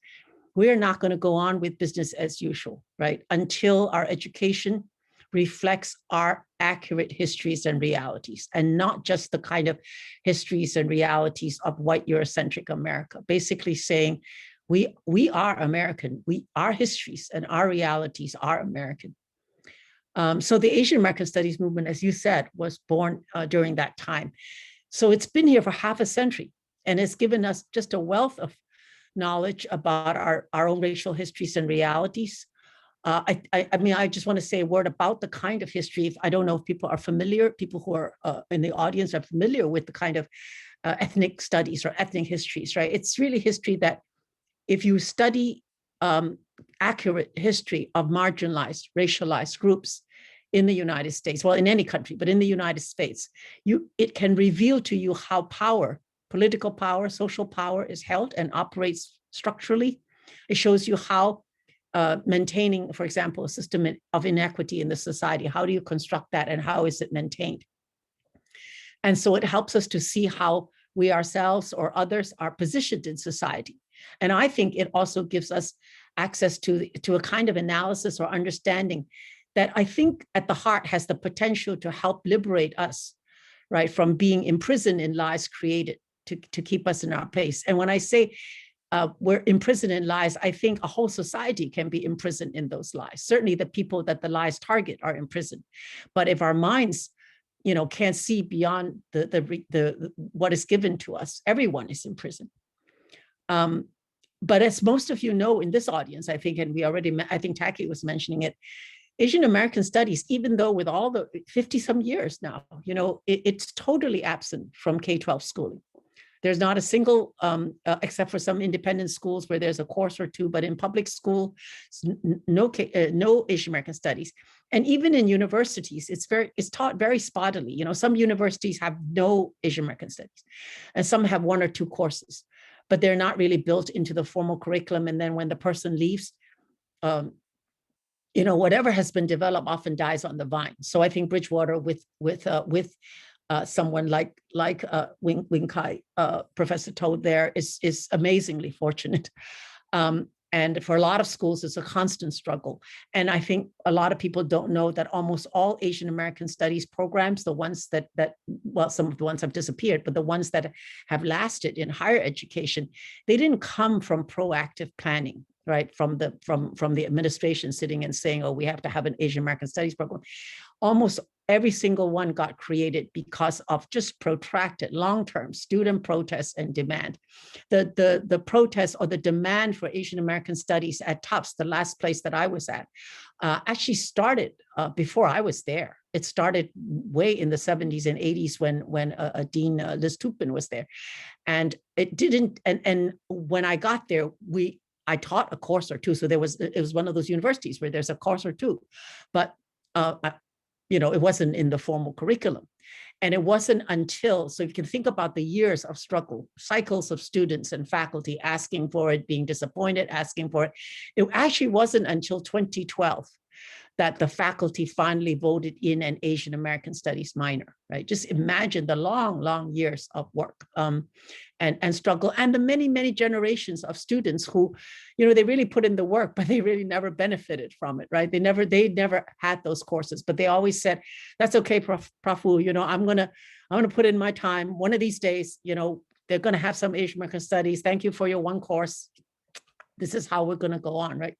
we're not going to go on with business as usual, right? Until our education reflects our accurate histories and realities, and not just the kind of histories and realities of white Eurocentric America. Basically saying, we are American, our histories and our realities are American. So the Asian American Studies movement, as you said, was born during that time. So it's been here for half a century, and it's given us just a wealth of knowledge about our own racial histories and realities. I mean, I just want to say a word about the kind of history. I don't know if people are familiar, people who are in the audience are familiar with the kind of ethnic studies or ethnic histories, right? It's really history that if you study accurate history of marginalized, racialized groups in the United States, well, in any country, but in the United States, it can reveal to you how power, political power, social power is held and operates structurally. It shows you how maintaining, for example, a system of inequity in the society, how do you construct that and how is it maintained? And so it helps us to see how we ourselves or others are positioned in society. And I think it also gives us access to a kind of analysis or understanding that I think at the heart has the potential to help liberate us, right, from being imprisoned in lies created to keep us in our place. And when I say we're imprisoned in lies, I think a whole society can be imprisoned in those lies. Certainly the people that the lies target are imprisoned. But if our minds, can't see beyond the what is given to us, everyone is in prison. But as most of you know in this audience, I think, and I think Tackey was mentioning it, Asian American studies, even though with all the 50 some years now, it's totally absent from K-12 schooling. There's not a single, except for some independent schools where there's a course or two, but in public school, no Asian American studies. And even in universities, it's taught very spottily. Some universities have no Asian American studies, and some have one or two courses, but they're not really built into the formal curriculum. And then when the person leaves, whatever has been developed often dies on the vine. So I think Bridgewater with someone like Wing Kai, Professor Toad there is amazingly fortunate. And for a lot of schools, it's a constant struggle. And I think a lot of people don't know that almost all Asian American studies programs, the ones that some of the ones have disappeared, but the ones that have lasted in higher education, they didn't come from proactive planning, right? From the administration sitting and saying, oh, we have to have an Asian American studies program. Almost every single one got created because of just protracted long-term student protests and demand. The protests or the demand for Asian American studies at Tufts, the last place that I was at, actually started before I was there. it started way in the 70s and 80s when Dean Liz Tupin was there. And it didn't, and when I got there, I taught a course or two. So it was one of those universities where there's a course or two, but it wasn't in the formal curriculum. And it wasn't until, so you can think about the years of struggle, cycles of students and faculty asking for it, being disappointed, asking for it. It actually wasn't until 2012 that the faculty finally voted in an Asian American Studies minor, right? Just imagine the long, long years of work and struggle, and the many, many generations of students who, they really put in the work, but they really never benefited from it, right? They never had those courses, but they always said, that's okay, Prof Wu, I'm gonna put in my time. One of these days, they're gonna have some Asian American Studies. Thank you for your one course. This is how we're gonna go on, right?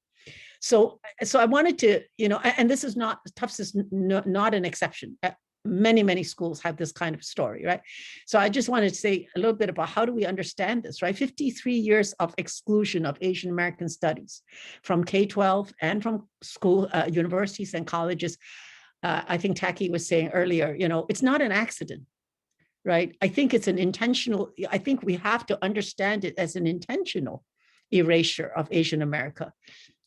So I wanted to, and this is not, Tufts is not an exception. Many, many schools have this kind of story, right? So I just wanted to say a little bit about how do we understand this, right? 53 years of exclusion of Asian American studies from K-12 and from school, universities and colleges. I think Tackey was saying earlier, it's not an accident, right? I think it's I think we have to understand it as an intentional erasure of Asian America.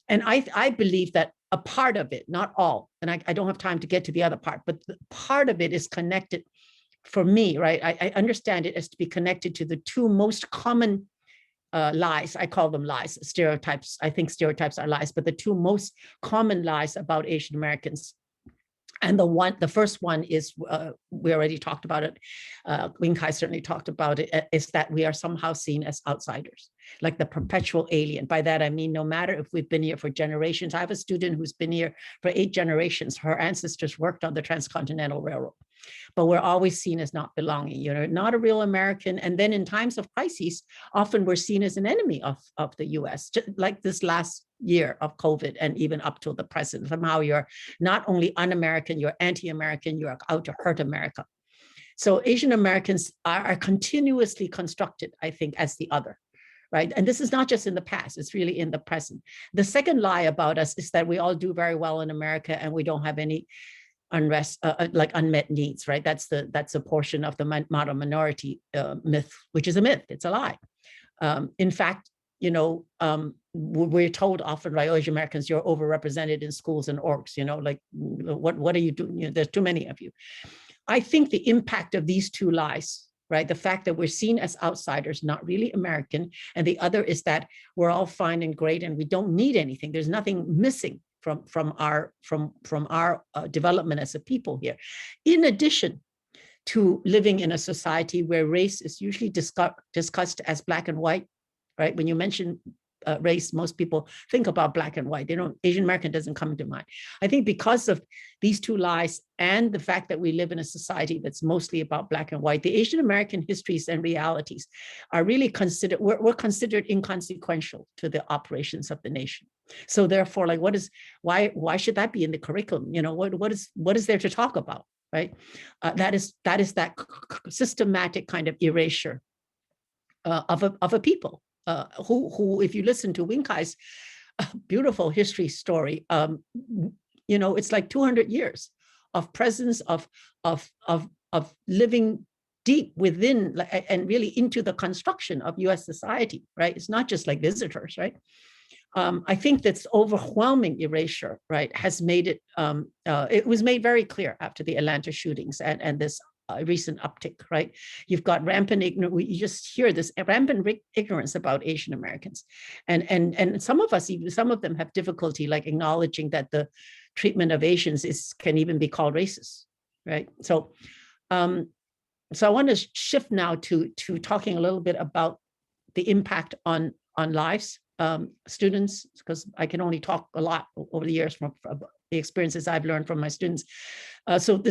And I believe that a part of it, not all, and I don't have time to get to the other part, but part of it is connected for me, right? I understand it as to be connected to the two most common lies. I call them lies, stereotypes. I think stereotypes are lies, but the two most common lies about Asian Americans. And the first one is, we already talked about it, Wing Kai certainly talked about it, is that we are somehow seen as outsiders, like the perpetual alien. By that, I mean, no matter if we've been here for generations. I have a student who's been here for 8 generations. Her ancestors worked on the Transcontinental Railroad, but we're always seen as not belonging, not a real American. And then in times of crises, often we're seen as an enemy of the US, just like this last year of COVID and even up to the present. Somehow you're not only un-American, you're anti-American, you're out to hurt America. So Asian Americans are continuously constructed, I think, as the other, right? And this is not just in the past, it's really in the present. The second lie about us is that we all do very well in America and we don't have any unrest, like unmet needs, right? That's a portion of the model minority myth, which is a myth, it's a lie. In fact, we're told often, right, Asian Americans, you're overrepresented in schools and orgs, like, what are you doing? There's too many of you. I think the impact of these two lies, right, the fact that we're seen as outsiders, not really American, and the other is that we're all fine and great and we don't need anything. There's nothing missing from our development as a people here. In addition to living in a society where race is usually discussed as black and white, right? When you mention race, most people think about black and white. Asian American doesn't come to mind. I think because of these two lies and the fact that we live in a society that's mostly about black and white, the Asian American histories and realities are really considered, we're considered inconsequential to the operations of the nation. So therefore, like, why should that be in the curriculum? What is there to talk about, right? That is that systematic kind of erasure of a people. Who, if you listen to Wing Kai's beautiful history story, it's like 200 years of presence of living deep within and really into the construction of U.S. society, right? It's not just like visitors, right? I think that's overwhelming erasure, right, has made it, it was made very clear after the Atlanta shootings and this recent uptick, right? You've got rampant ignorance. You just hear this rampant ignorance about Asian Americans, and some of them have difficulty like acknowledging that the treatment of Asians can even be called racist, right? So I want to shift now to talking a little bit about the impact on lives, students, because I can only talk a lot over the years from the experiences I've learned from my students. So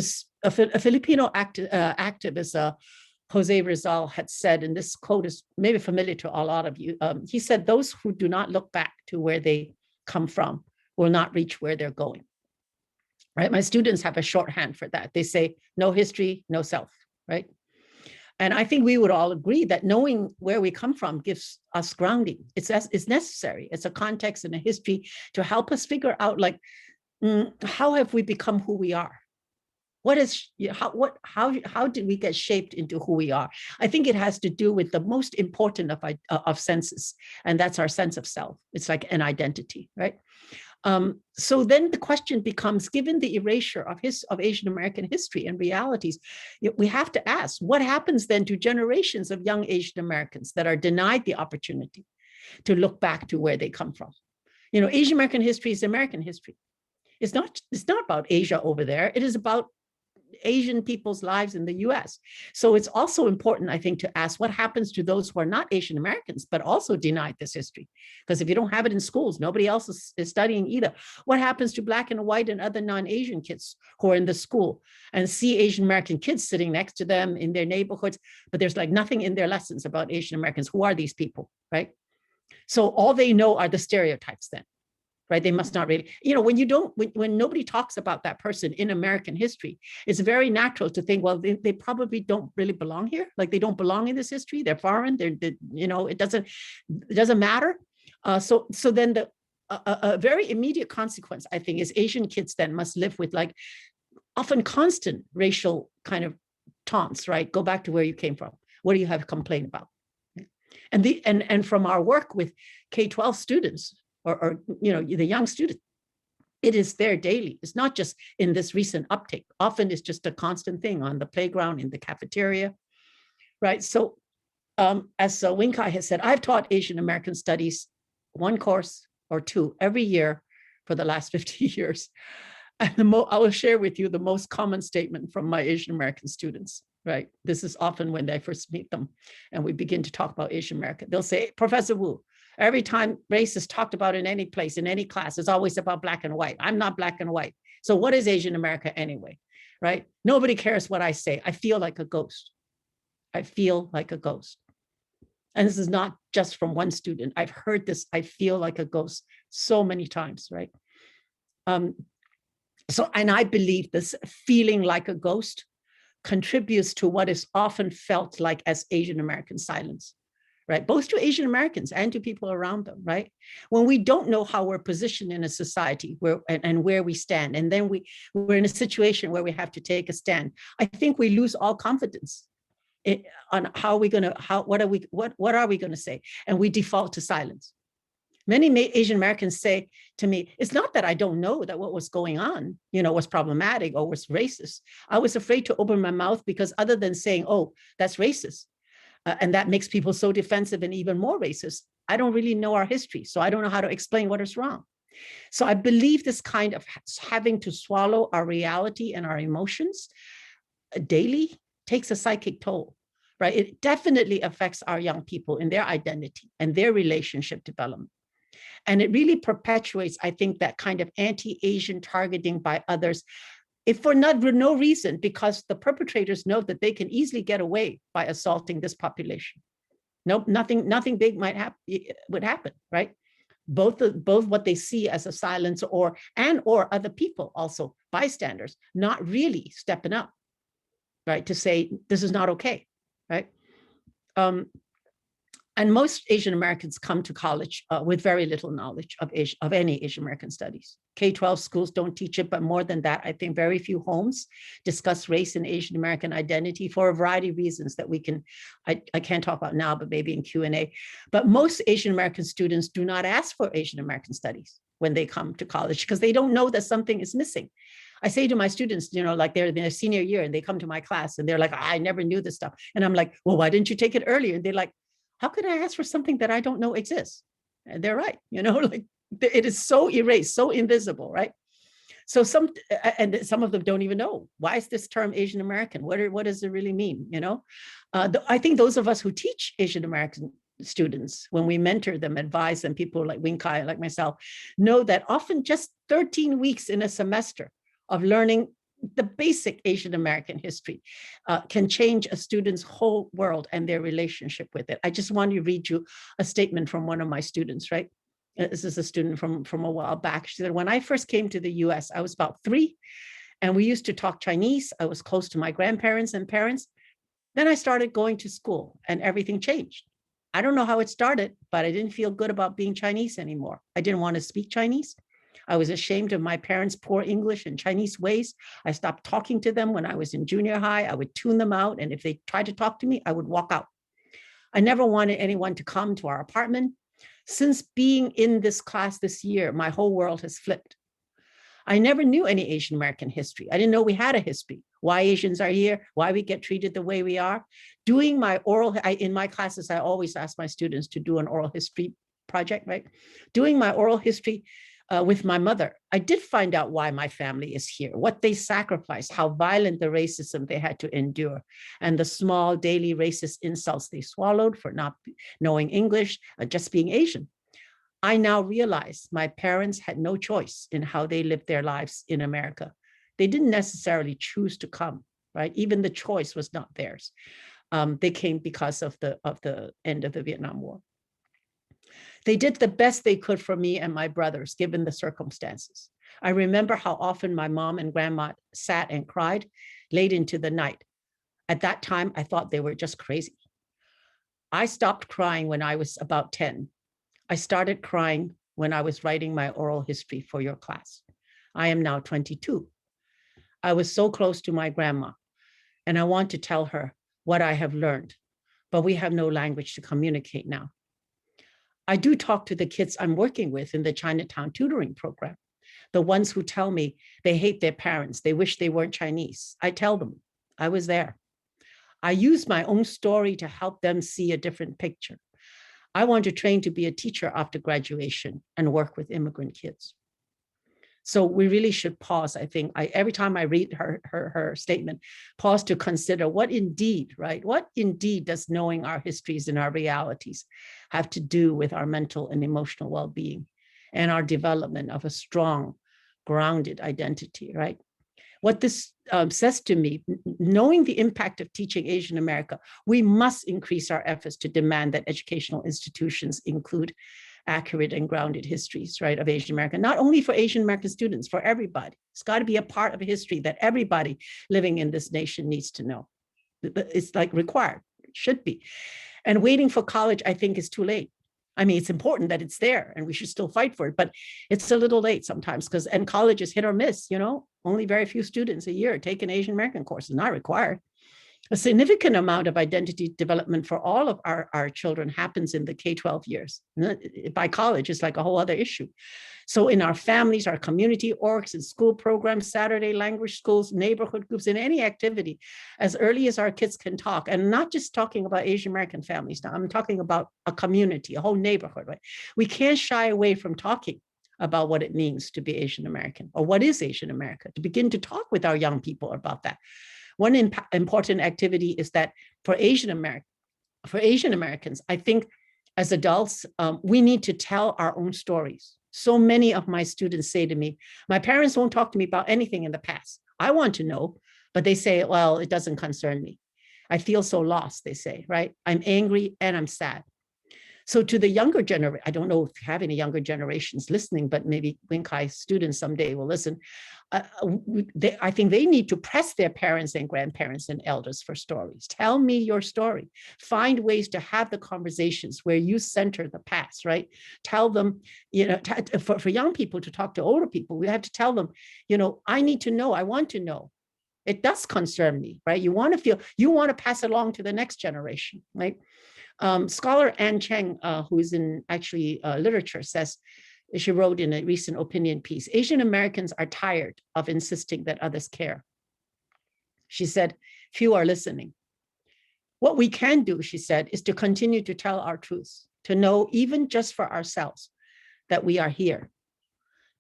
a Filipino activist, Jose Rizal, had said, and this quote is maybe familiar to a lot of you. He said, "Those who do not look back to where they come from will not reach where they're going." Right? My students have a shorthand for that. They say, "No history, no self." Right? And I think we would all agree that knowing where we come from gives us grounding. It's necessary. It's a context and a history to help us figure out, like, how have we become who we are? What is, how did we get shaped into who we are? I think it has to do with the most important of senses, and that's our sense of self. It's like an identity, right? So then the question becomes, given the erasure of Asian American history and realities, we have to ask, what happens then to generations of young Asian Americans that are denied the opportunity to look back to where they come from? You know, Asian American history is American history. It's not about Asia over there. It is about Asian people's lives in the US. So it's also important, I think, to ask what happens to those who are not Asian Americans, but also denied this history. Because if you don't have it in schools, nobody else is studying either. What happens to Black and white and other non-Asian kids who are in the school and see Asian American kids sitting next to them in their neighborhoods, but there's like nothing in their lessons about Asian Americans. Who are these people, right? So all they know are the stereotypes then. Right? They must not really, you know, when nobody talks about that person in American history, it's very natural to think, well, they probably don't really belong here. Like they don't belong in this history. They're foreign. You know, it doesn't matter. So then a very immediate consequence, I think, is Asian kids then must live with like often constant racial kind of taunts, right? Go back to where you came from. What do you have to complain about? And from our work with K-12 students, or you know, the young student, it is there daily. It's not just in this recent uptake. Often it's just a constant thing on the playground, in the cafeteria, right? So as Wing-Kai has said, I've taught Asian American studies, one course or two every year for the last 50 years. And I will share with you the most common statement from my Asian American students, right? This is often when I first meet them and we begin to talk about Asian American. They'll say, Professor Wu, every time race is talked about in any place, in any class, it's always about Black and white. I'm not Black and white. So what is Asian America anyway, right? Nobody cares what I say. I feel like a ghost. I feel like a ghost. And this is not just from one student. I've heard this, I feel like a ghost, so many times, right? And I believe this feeling like a ghost contributes to what is often felt like as Asian American silence. Right? Both to Asian Americans and to people around them, right? When we don't know how we're positioned in a society and where we stand, and then we're in a situation where we have to take a stand, I think we lose all confidence on what are we going to say? And we default to silence. Many Asian Americans say to me, it's not that I don't know that what was going on, you know, was problematic or was racist. I was afraid to open my mouth because other than saying, oh, that's racist, and that makes people so defensive and even more racist, I don't really know our history, so I don't know how to explain what is wrong. So I believe this kind of having to swallow our reality and our emotions daily takes a psychic toll, right? It definitely affects our young people in their identity and their relationship development. And it really perpetuates, I think, that kind of anti-Asian targeting by others, if for no reason, because the perpetrators know that they can easily get away by assaulting this population. Nope, nothing big would happen, right? Both what they see as a silence or other people also, bystanders, not really stepping up, right? To say, this is not okay, right? And most Asian Americans come to college with very little knowledge of any Asian American studies. K-12 schools don't teach it, but more than that, I think very few homes discuss race and Asian American identity for a variety of reasons that I can't talk about now, but maybe in Q&A. But most Asian American students do not ask for Asian American studies when they come to college because they don't know that something is missing. I say to my students, you know, like they're in their senior year and they come to my class and they're like, I never knew this stuff. And I'm like, well, why didn't you take it earlier? And they're like, how could I ask for something that I don't know exists? And they're right, you know, like it is so erased, so invisible, right? So some of them don't even know, why is this term Asian American? What does it really mean, you know? I think those of us who teach Asian American students, when we mentor them, advise them, people like Wing-Kai, like myself, know that often just 13 weeks in a semester of learning the basic Asian American history can change a student's whole world and their relationship with it. I just want to read you a statement from one of my students, right? This is a student from a while back. She said, when I first came to the US, I was about 3 and we used to talk Chinese. I was close to my grandparents and parents. Then I started going to school and everything changed. I don't know how it started, but I didn't feel good about being Chinese anymore. I didn't want to speak Chinese. I was ashamed of my parents' poor English and Chinese ways. I stopped talking to them when I was in junior high. I would tune them out. And if they tried to talk to me, I would walk out. I never wanted anyone to come to our apartment. Since being in this class this year, my whole world has flipped. I never knew any Asian American history. I didn't know we had a history, why Asians are here, why we get treated the way we are. Doing my in my classes, I always ask my students to do an oral history project, right? Doing my oral history with my mother, I did find out why my family is here, what they sacrificed, how violent the racism they had to endure, and the small daily racist insults they swallowed for not knowing English, just being Asian. I now realize my parents had no choice in how they lived their lives in America. They didn't necessarily choose to come, right? Even the choice was not theirs. They came because of the end of the Vietnam War. They did the best they could for me and my brothers, given the circumstances. I remember how often my mom and grandma sat and cried late into the night. At that time, I thought they were just crazy. I stopped crying when I was about 10. I started crying when I was writing my oral history for your class. I am now 22. I was so close to my grandma, and I want to tell her what I have learned, but we have no language to communicate now. I do talk to the kids I'm working with in the Chinatown tutoring program, the ones who tell me they hate their parents, they wish they weren't Chinese. I tell them, I was there. I use my own story to help them see a different picture. I want to train to be a teacher after graduation and work with immigrant kids. So we really should pause. I think every time I read her statement, pause to consider what indeed, right? What indeed does knowing our histories and our realities have to do with our mental and emotional well-being and our development of a strong, grounded identity, right? What this says to me, knowing the impact of teaching Asian America, we must increase our efforts to demand that educational institutions include accurate and grounded histories, right, of Asian America, not only for Asian American students, for everybody. It's got to be a part of history that everybody living in this nation needs to know. It's like required, it should be. And waiting for college, I think, is too late. I mean, it's important that it's there and we should still fight for it, but it's a little late sometimes and college is hit or miss, you know, only very few students a year take an Asian American course, not required. A significant amount of identity development for all of our children happens in the K-12 years. By college, it's like a whole other issue. So in our families, our community orgs and school programs, Saturday language schools, neighborhood groups, in any activity, as early as our kids can talk, and not just talking about Asian American families now, I'm talking about a community, a whole neighborhood, right? We can't shy away from talking about what it means to be Asian American or what is Asian America, to begin to talk with our young people about that. One important activity is that for Asian Americans, I think as adults, we need to tell our own stories. So many of my students say to me, my parents won't talk to me about anything in the past. I want to know, but they say, well, it doesn't concern me. I feel so lost, they say, right? I'm angry and I'm sad. So to the younger generation, I don't know if you have any younger generations listening, but maybe Wing Kai students someday will listen. I think they need to press their parents and grandparents and elders for stories. Tell me your story. Find ways to have the conversations where you center the past, right? Tell them, you know, for young people to talk to older people, we have to tell them, you know, I need to know, I want to know. It does concern me, right? You want to pass it along to the next generation, right? Scholar Anne Cheng, who is in actually literature, says, she wrote in a recent opinion piece, Asian Americans are tired of insisting that others care. She said, few are listening. What we can do, she said, is to continue to tell our truths, to know even just for ourselves that we are here.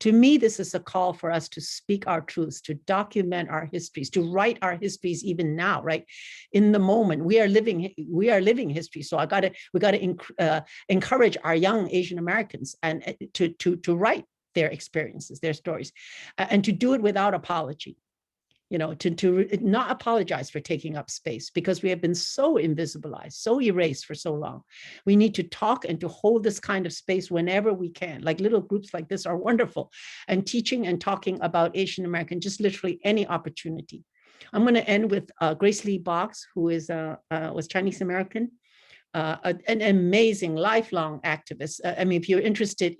To me, this is a call for us to speak our truths, to document our histories, to write our histories even now, right? In the moment, we are living history. So we got to encourage our young Asian Americans and to write their experiences, their stories, and to do it without apology. You know, to not apologize for taking up space, because we have been so invisibilized, so erased for so long. We need to talk and to hold this kind of space whenever we can. Like little groups like this are wonderful. And teaching and talking about Asian American, just literally any opportunity. I'm going to end with Grace Lee Box, who was Chinese American, an amazing lifelong activist. I mean, if you're interested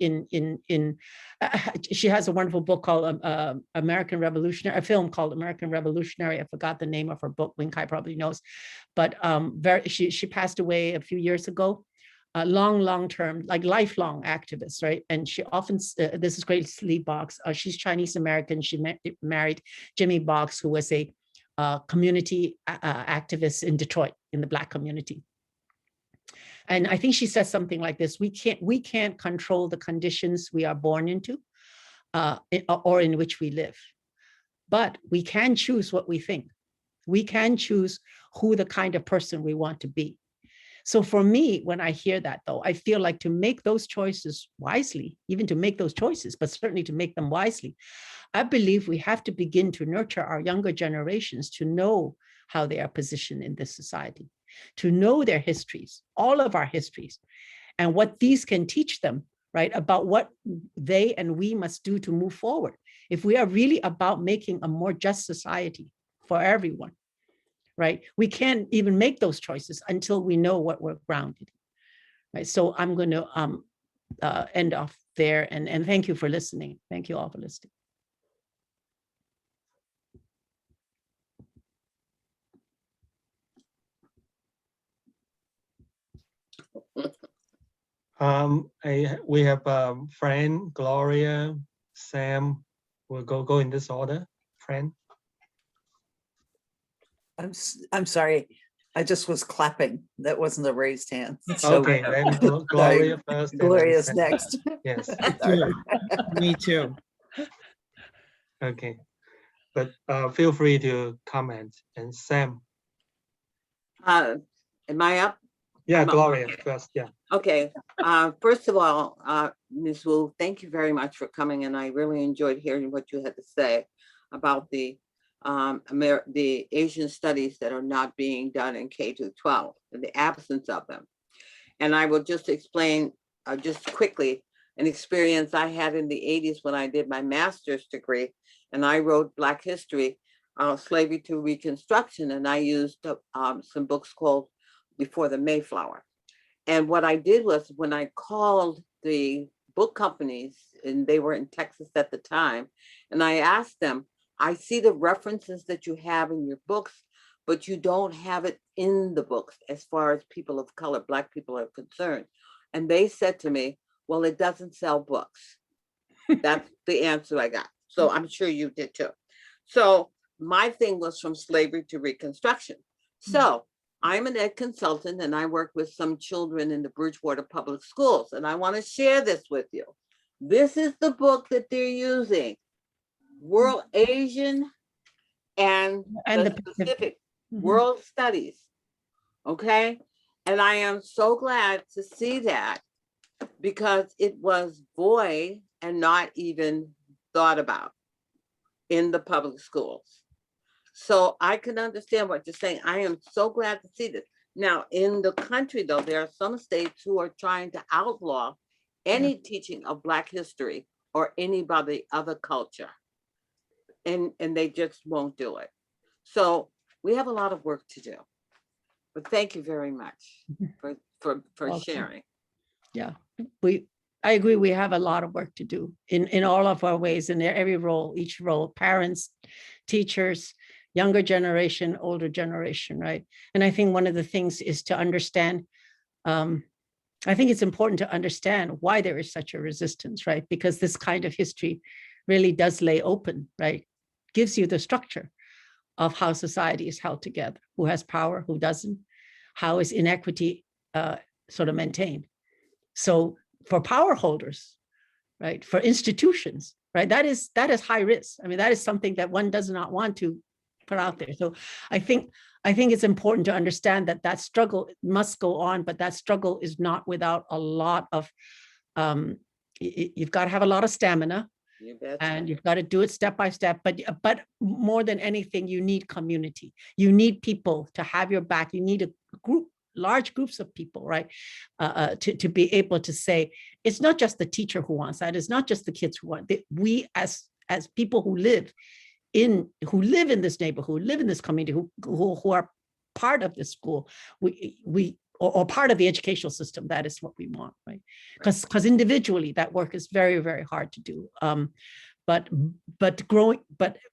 she has a wonderful book called American Revolutionary, a film called American Revolutionary. I forgot the name of her book. Wing Kai probably knows, but she passed away a few years ago. Long term, like lifelong activist, right? And she often, this is Grace Lee Boggs. She's Chinese American. She married Jimmy Boggs, who was a community activist in Detroit, in the Black community. And I think she says something like this: we can't control the conditions we are born into, or in which we live, but we can choose what we think. We can choose who the kind of person we want to be. So for me, when I hear that, though, I feel like to make those choices wisely, even to make those choices, but certainly to make them wisely, I believe we have to begin to nurture our younger generations to know how they are positioned in this society, to know their histories, all of our histories, and what these can teach them, right, about what they and we must do to move forward. If we are really about making a more just society for everyone, right? We can't even make those choices until we know what we're grounded in, right? So I'm going to end off there, and thank you for listening. Thank you all for listening. We have Fran, Gloria, Sam. We'll go in this order. Fran. I'm sorry. I just was clapping. That wasn't a raised hand. So, Okay, then Gloria first. Gloria's and then next. Yes. Me too. Okay, but feel free to comment. And Sam. Am I up? Yeah, I'm up. Gloria first. Yeah. Okay. First of all, Ms. Wu, thank you very much for coming, and I really enjoyed hearing what you had to say about the Asian studies that are not being done in K-12, and the absence of them. And I will just explain just quickly an experience I had in the 80s when I did my master's degree, and I wrote Black History, Slavery to Reconstruction, and I used some books called Before the Mayflower. And what I did was, when I called the book companies, and they were in Texas at the time, and I asked them, I see the references that you have in your books, but you don't have it in the books as far as people of color, Black people are concerned. And they said to me, well, it doesn't sell books. That's the answer I got. So I'm sure you did too. So my thing was From Slavery to Reconstruction. So I'm an ed consultant, and I work with some children in the Bridgewater Public Schools, and I want to share this with you. This is the book that they're using. World Asian and the Pacific World Studies, okay? And I am so glad to see that, because it was void and not even thought about in the public schools. So I can understand what you're saying. I am so glad to see this. Now, in the country, though, there are some states who are trying to outlaw any teaching of Black history or anybody other culture. And they just won't do it. So we have a lot of work to do. But thank you very much for sharing. Yeah, I agree. We have a lot of work to do in all of our ways, in every role, each role, parents, teachers, younger generation, older generation, right? And I think one of the things is to understand, I think it's important to understand why there is such a resistance, right? Because this kind of history really does lay open, right? Gives you the structure of how society is held together, who has power, who doesn't, how is inequity sort of maintained. So for power holders, right, for institutions, right, that is high risk. I mean, that is something that one does not want to put out there. So I think it's important to understand that struggle must go on, but that struggle is not without a lot of, you've got to have a lot of stamina, and you've got to do it step by step. But more than anything, you need community. You need people to have your back. You need a group, large groups of people, right? To be able to say, it's not just the teacher who wants that. It's not just the kids who want it. We as people who live in this neighborhood, who live in this community, who are part of this school, we or part of the educational system, that is what we want, right? Because individually that work is very, very hard to do. But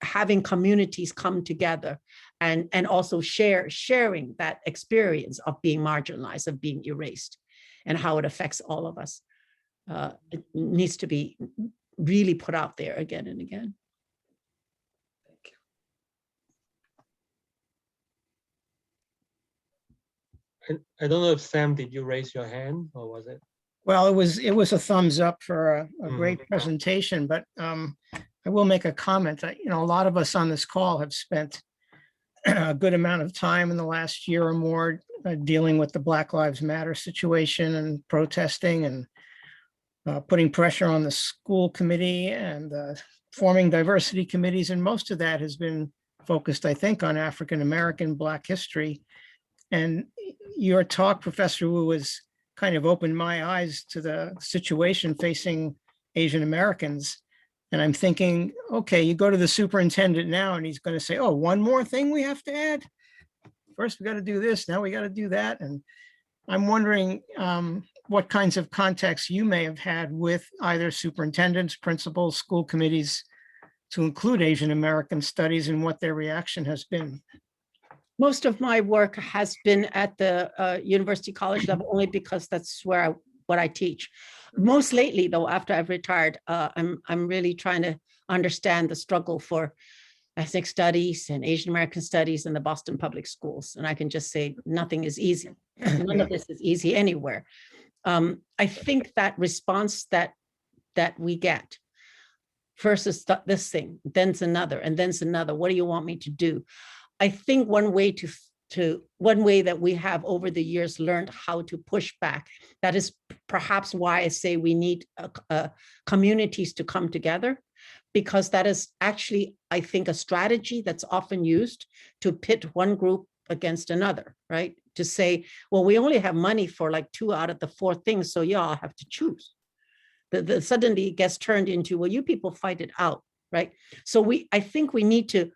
having communities come together and also sharing that experience of being marginalized, of being erased, and how it affects all of us, it needs to be really put out there again and again. I don't know if Sam, did you raise your hand or was it? Well, it was a thumbs up for a great presentation, but I will make a comment that, a lot of us on this call have spent a good amount of time in the last year or more dealing with the Black Lives Matter situation and protesting and putting pressure on the school committee and forming diversity committees. And most of that has been focused, I think, on African-American Black history. And your talk, Professor Wu, has kind of opened my eyes to the situation facing Asian Americans. And I'm thinking, okay, you go to the superintendent now and he's going to say, oh, one more thing we have to add. First, we got to do this. Now we got to do that. And I'm wondering what kinds of contacts you may have had with either superintendents, principals, school committees to include Asian American studies and what their reaction has been. Most of my work has been at the university college level, only because that's where what I teach. Most lately, though, after I've retired, I'm really trying to understand the struggle for ethnic studies and Asian American studies in the Boston public schools. And I can just say nothing is easy. None of this is easy anywhere. I think that response that we get, first is this thing, then's another, and then's another. What do you want me to do? I think one way that we have over the years learned how to push back. That is perhaps why I say we need communities to come together, because that is actually, I think, a strategy that's often used to pit one group against another, right? To say, well, we only have money for like 2 out of the 4 things, so y'all have to choose. Suddenly it gets turned into, well, you people fight it out, right? So I think we need to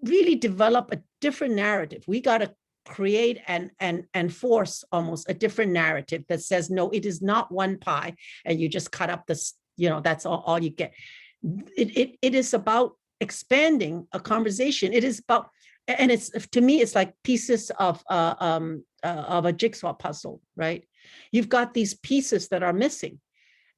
really develop a different narrative. We got to create and force almost a different narrative that says, no, it is not one pie and you just cut up this, that's all you get. It is about expanding a conversation. It is about, and it's, to me, it's like pieces of a jigsaw puzzle, right? You've got these pieces that are missing.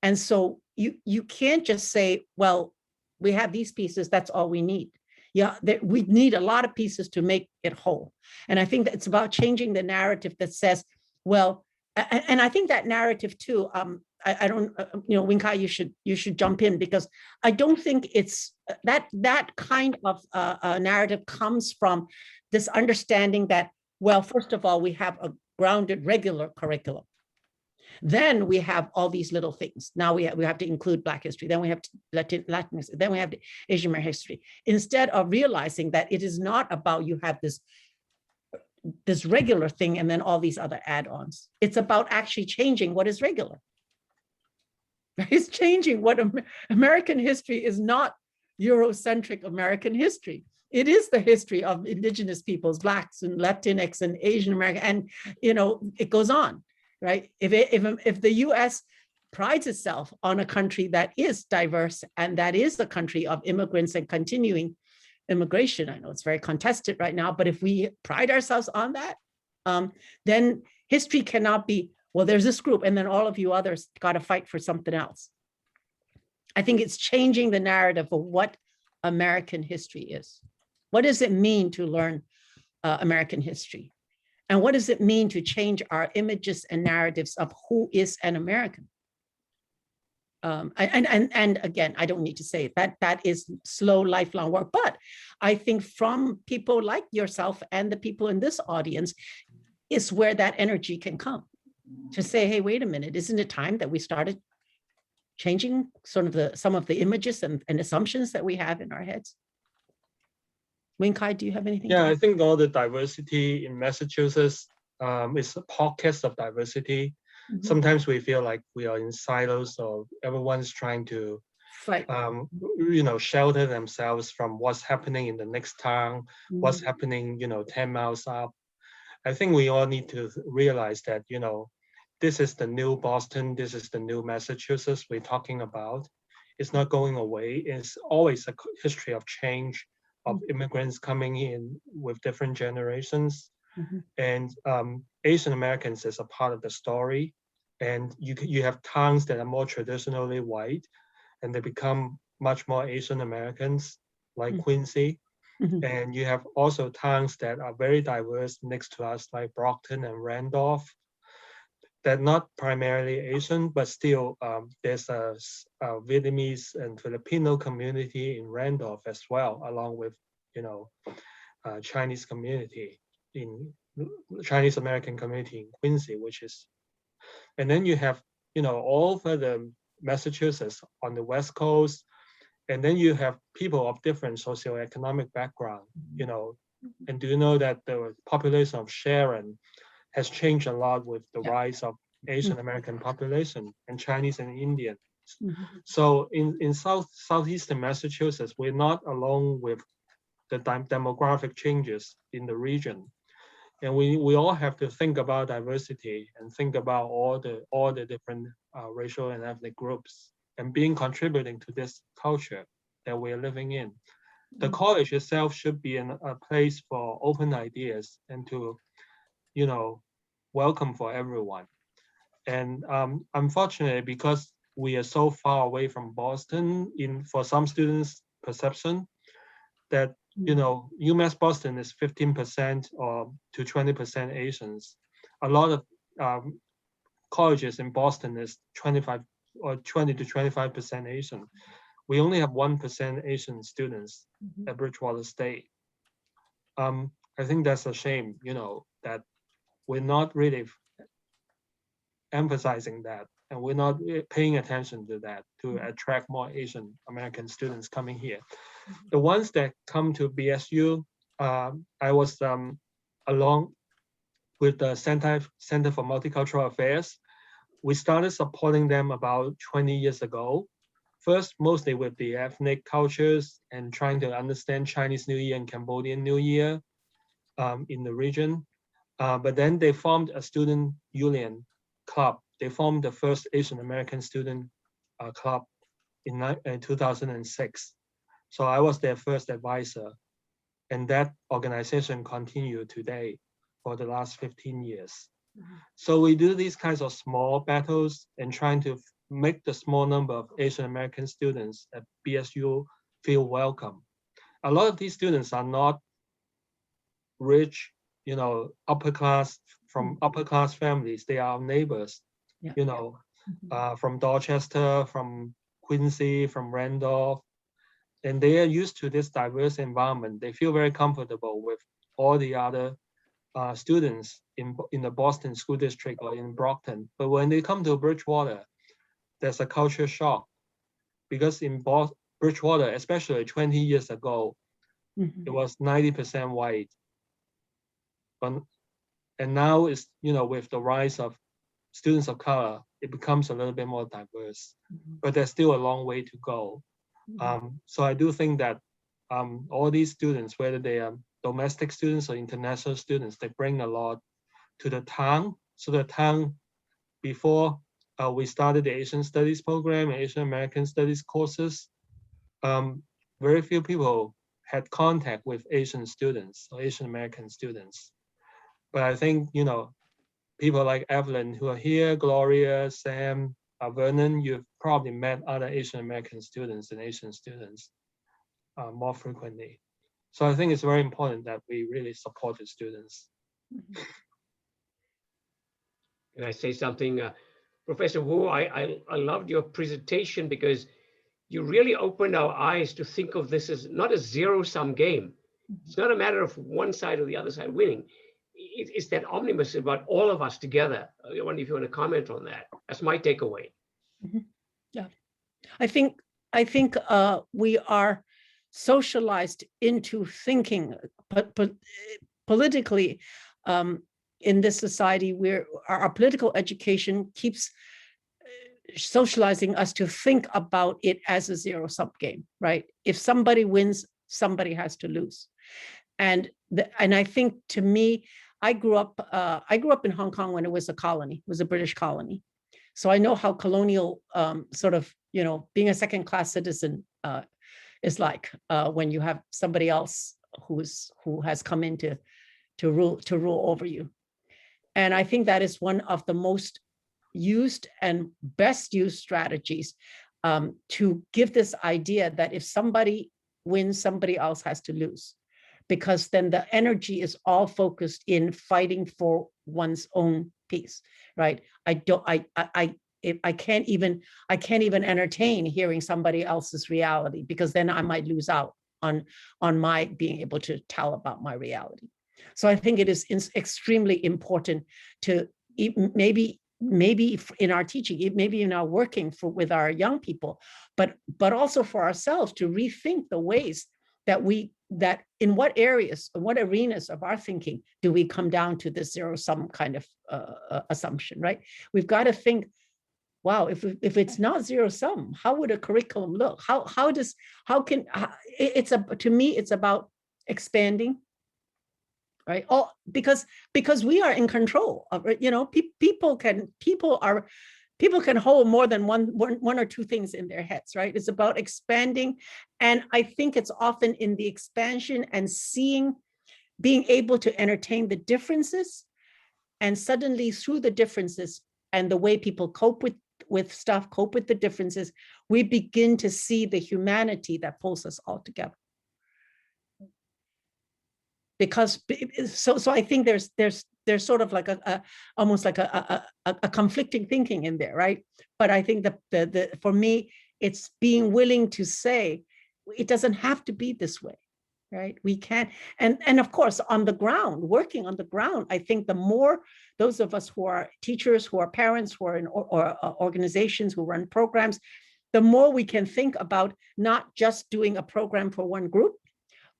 And so you can't just say, well, we have these pieces, that's all we need. Yeah, we need a lot of pieces to make it whole. And I think that it's about changing the narrative that says, well, and I think that narrative too, I don't, Winkai, you should jump in, because I don't think it's that kind of narrative comes from this understanding that, well, first of all, we have a grounded regular curriculum. Then we have all these little things. Now we have to include Black history. Then we have Latin history. Then we have the Asian American history. Instead of realizing that it is not about you have this regular thing and then all these other add-ons. It's about actually changing what is regular. It's changing what American history is not Eurocentric American history. It is the history of indigenous peoples, Blacks and Latinx and Asian American, and it goes on. Right? If the US prides itself on a country that is diverse and that is a country of immigrants and continuing immigration, I know it's very contested right now, but if we pride ourselves on that, then history cannot be, well, there's this group and then all of you others got to fight for something else. I think it's changing the narrative of what American history is. What does it mean to learn American history? And what does it mean to change our images and narratives of who is an American? And again, I don't need to say that is slow, lifelong work, but I think from people like yourself and the people in this audience is where that energy can come to say, hey, wait a minute, isn't it time that we started changing sort of some of the images and assumptions that we have in our heads? Winkai, do you have anything? Yeah, I think all the diversity in Massachusetts is a pockets of diversity. Mm-hmm. Sometimes we feel like we are in silos, or everyone's trying to fight, shelter themselves from what's happening in the next town, mm-hmm. what's happening, 10 miles up. I think we all need to realize that, this is the new Boston, this is the new Massachusetts we're talking about. It's not going away. It's always a history of change, of immigrants coming in with different generations. And Asian Americans is a part of the story. And you have towns that are more traditionally white, and they become much more Asian Americans, like Quincy. And you have also towns that are very diverse next to us, like Brockton and Randolph. They're not primarily Asian, but still there's a Vietnamese and Filipino community in Randolph as well, along with, Chinese community in Chinese American community in Quincy, and then you have, all over the Massachusetts on the West Coast, and then you have people of different socioeconomic background, and do you know that the population of Sharon has changed a lot with the rise of Asian American population and Chinese and Indian. So in southeastern Massachusetts, we're not alone with the demographic changes in the region. And we all have to think about diversity and think about all the different racial and ethnic groups and contributing to this culture that we're living in. The college itself should be a place for open ideas and to, welcome for everyone. And unfortunately, because we are so far away from Boston, for some students' perception, that UMass Boston is 15% or to 20% Asians. A lot of colleges in Boston is 25 or 20 to 25% Asian. We only have 1% Asian students at Bridgewater State. I think that's a shame, that we're not really emphasizing that, and we're not paying attention to that to attract more Asian American students coming here. The ones that come to BSU, I was along with the Center for Multicultural Affairs. We started supporting them about 20 years ago. First, mostly with the ethnic cultures and trying to understand Chinese New Year and Cambodian New Year in the region. But then they formed a student union club. They formed the first Asian American student club in 2006. So I was their first advisor. And that organization continued today for the last 15 years. So we do these kinds of small battles and trying to make the small number of Asian American students at BSU feel welcome. A lot of these students are not rich, upper class, from upper class families. They are neighbors, from Dorchester, from Quincy, from Randolph, and they are used to this diverse environment. They feel very comfortable with all the other students in the Boston School District or in Brockton. But when they come to Bridgewater, there's a culture shock, because in Bridgewater, especially 20 years ago, it was 90% white. And now it's, with the rise of students of color, it becomes a little bit more diverse, but there's still a long way to go. So I do think that all these students, whether they are domestic students or international students, they bring a lot to the town. So the town, before we started the Asian Studies program, Asian American Studies courses, very few people had contact with Asian students or Asian American students. But I think, people like Evelyn who are here, Gloria, Sam, Vernon, you've probably met other Asian American students and Asian students more frequently. So I think it's very important that we really support the students. Can I say something? Professor Wu, I loved your presentation because you really opened our eyes to think of this as not a zero-sum game. It's not a matter of one side or the other side winning. It's that omnibus about all of us together. I wonder if you want to comment on that. That's my takeaway. Yeah, I think we are socialized into thinking, but politically, in this society, where our political education keeps socializing us to think about it as a zero-sum game, right? If somebody wins, somebody has to lose. And I think, to me, I grew up in Hong Kong when it was a colony, it was a British colony. So I know how colonial sort of, you know, being a second-class citizen is like when you have somebody else who has come in to rule over you. And I think that is one of the most used and best used strategies to give this idea that if somebody wins, somebody else has to lose, because then the energy is all focused in fighting for one's own peace, right? I can't even entertain hearing somebody else's reality, because then I might lose out on my being able to tell about my reality. So I think it is extremely important to maybe in our teaching, maybe in our working with our young people, but also for ourselves to rethink the ways that in what areas, what arenas of our thinking do we come down to this zero-sum kind of assumption, right? We've got to think, wow, if it's not zero-sum, how would a curriculum look? To me, it's about expanding, right? Oh, because we are in control of it. You know, people can hold more than one or two things in their heads, right? It's about expanding. And I think it's often in the expansion and being able to entertain the differences, and suddenly through the differences and the way people cope with stuff, cope with the differences, we begin to see the humanity that pulls us all together. Because so I think there's sort of like almost like a conflicting thinking in there, right? But I think that for me, it's being willing to say it doesn't have to be this way, right? We can't, and of course on the ground, working on the ground, I think the more those of us who are teachers, who are parents, who are in organizations, who run programs, the more we can think about not just doing a program for one group,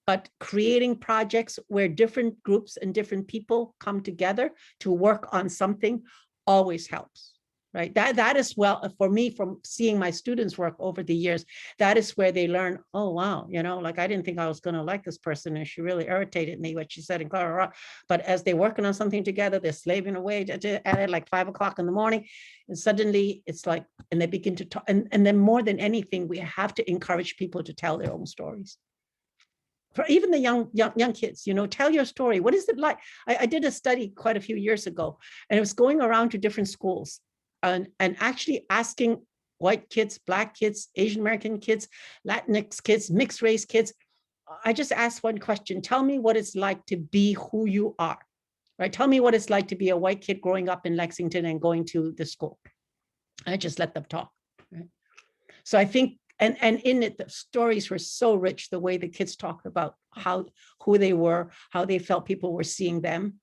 but creating projects where different groups and different people come together to work on something always helps, right? That is, well, for me, from seeing my students work over the years, that is where they learn, oh, wow, you know, like I didn't think I was going to like this person, and she really irritated me, what she said in Colorado. But as they're working on something together, they're slaving away at it like 5 o'clock in the morning. And suddenly it's like, and they begin to talk. And then more than anything, we have to encourage people to tell their own stories. For even the young kids, you know, tell your story. What is it like? I did a study quite a few years ago, and it was going around to different schools and actually asking white kids, Black kids, Asian American kids, Latinx kids, mixed race kids. I just asked one question: tell me what it's like to be who you are, right? Tell me what it's like to be a white kid growing up in Lexington and going to the school. I just let them talk, right? So I think, and in it, the stories were so rich, the way the kids talked about who they were, how they felt people were seeing them,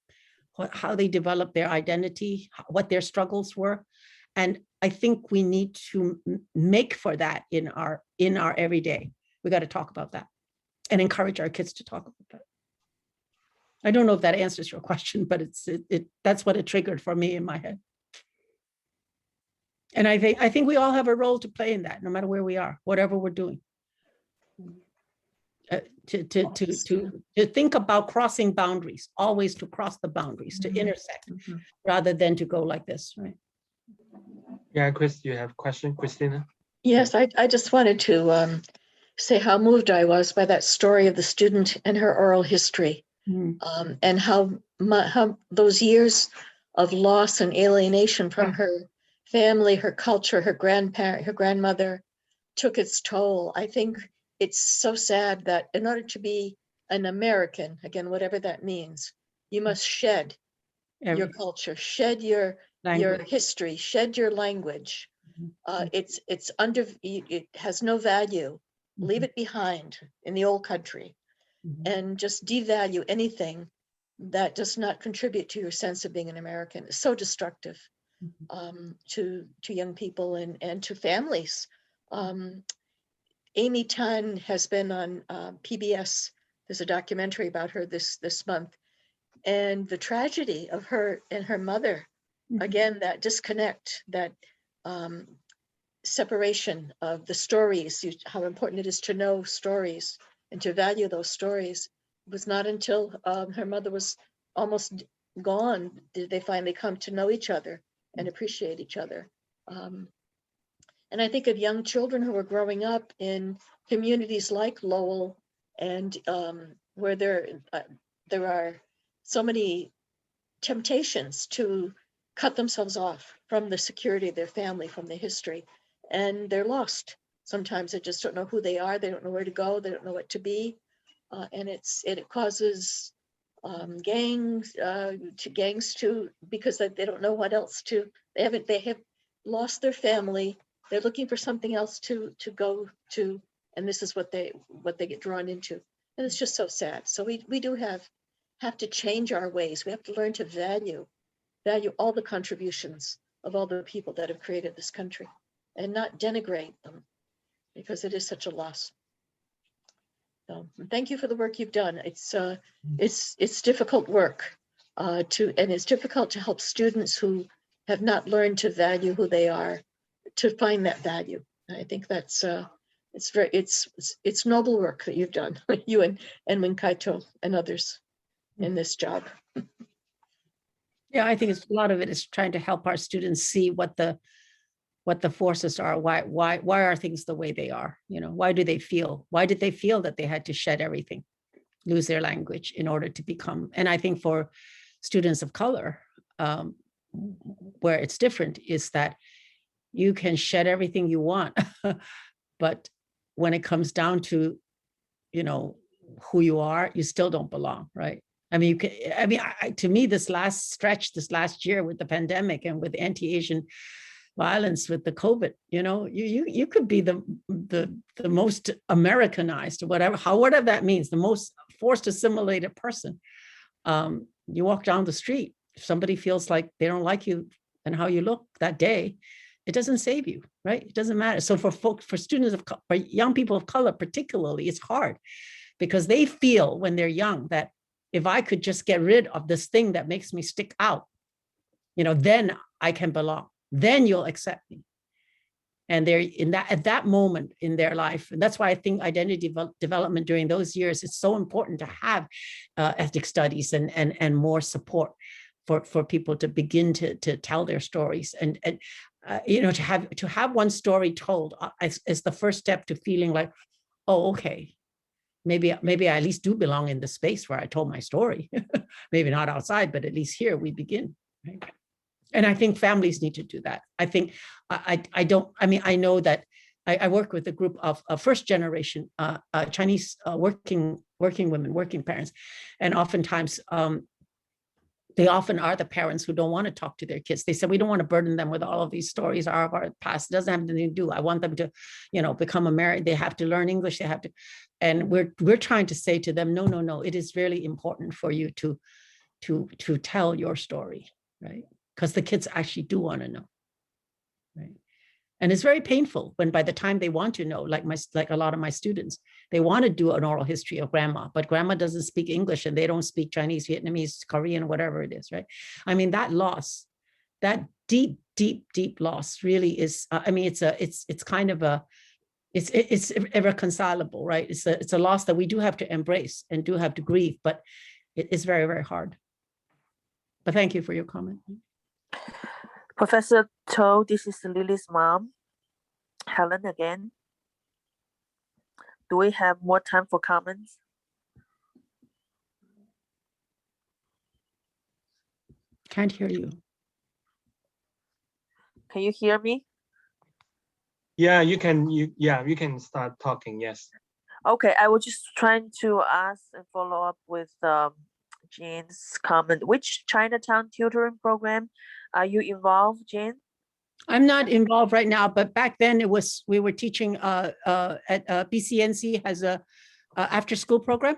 how they developed their identity, what their struggles were. And I think we need to make for that in our everyday. We got to talk about that and encourage our kids to talk about that. I don't know if that answers your question, but that's what it triggered for me in my head. And I think we all have a role to play in that, no matter where we are, whatever we're doing. To think about crossing boundaries, always to cross the boundaries, to intersect, rather than to go like this, right? Yeah, Chris, you have a question, Christina? Yes, I just wanted to say how moved I was by that story of the student and her oral history, and how those years of loss and alienation from her family, her culture, her grandmother took its toll. I think it's so sad that in order to be an American, again, whatever that means, you must shed your culture, shed your history, shed your language. It has no value. Leave it behind in the old country, and just devalue anything that does not contribute to your sense of being an American. It's so destructive. To young people and to families. Amy Tan has been on PBS. There's a documentary about her this month, and the tragedy of her and her mother. Again, that disconnect, that separation of the stories. How important it is to know stories and to value those stories. It was not until her mother was almost gone did they finally come to know each other and appreciate each other. And I think of young children who are growing up in communities like Lowell, and where there are so many temptations to cut themselves off from the security of their family, from their history, and they're lost. Sometimes they just don't know who they are. They don't know where to go. They don't know what to be, and it causes gangs to, because they don't know what else to. They have lost their family. They're looking for something else to go to, and this is what they get drawn into, and it's just so sad. So we do have to change our ways. We have to learn to value all the contributions of all the people that have created this country, and not denigrate them, because it is such a loss. So thank you for the work you've done. It's difficult work and it's difficult to help students who have not learned to value who they are, to find that value. I think that's it's noble work that you've done, you and Kaito and others in this job. Yeah, I think a lot of it is trying to help our students see what the forces are. Why are things the way they are? Why do they feel? Why did they feel that they had to shed everything, lose their language in order to become? And I think for students of color, where it's different is that you can shed everything you want, but when it comes down to, who you are, you still don't belong, right? I mean, to me, this last year with the pandemic and with anti-Asian violence, with the COVID, you could be the most Americanized, whatever that means, the most forced assimilated person. You walk down the street, if somebody feels like they don't like you and how you look that day, it doesn't save you, right? It doesn't matter. So for students for young people of color particularly, it's hard because they feel when they're young that if I could just get rid of this thing that makes me stick out, then I can belong. Then you'll accept me. And they're at that moment in their life. And that's why I think identity development during those years is so important to have ethnic studies and more support for people to begin to tell their stories and to have one story told is the first step to feeling like, oh, okay, maybe I at least do belong in the space where I told my story. Maybe not outside, but at least here we begin. Right? And I think families need to do that. I think I know that I work with a group of first generation Chinese working women, working parents, and oftentimes they often are the parents who don't want to talk to their kids. They said, we don't want to burden them with all of these stories of our past. It doesn't have anything to do. I want them to, become American. They have to learn English. They have to, and we're trying to say to them, no. It is really important for you to tell your story, right? Because the kids actually do want to know, right? And it's very painful when by the time they want to know, like a lot of my students, they want to do an oral history of grandma, but grandma doesn't speak English and they don't speak Chinese, Vietnamese, Korean, whatever it is, right? I mean, that loss, that deep loss really is, it's kind of it's irreconcilable, right? It's a loss that we do have to embrace and do have to grieve, but it is very, very hard. But thank you for your comment. Professor To, this is Lily's mom, Helen again. Do we have more time for comments? Can't hear you. Can you hear me? Yeah, you can start talking, yes. Okay, I was just trying to ask and follow up with Jane's comment. Which Chinatown tutoring program are you involved, Jane? I'm not involved right now, but back then we were teaching at BCNC has a after school program.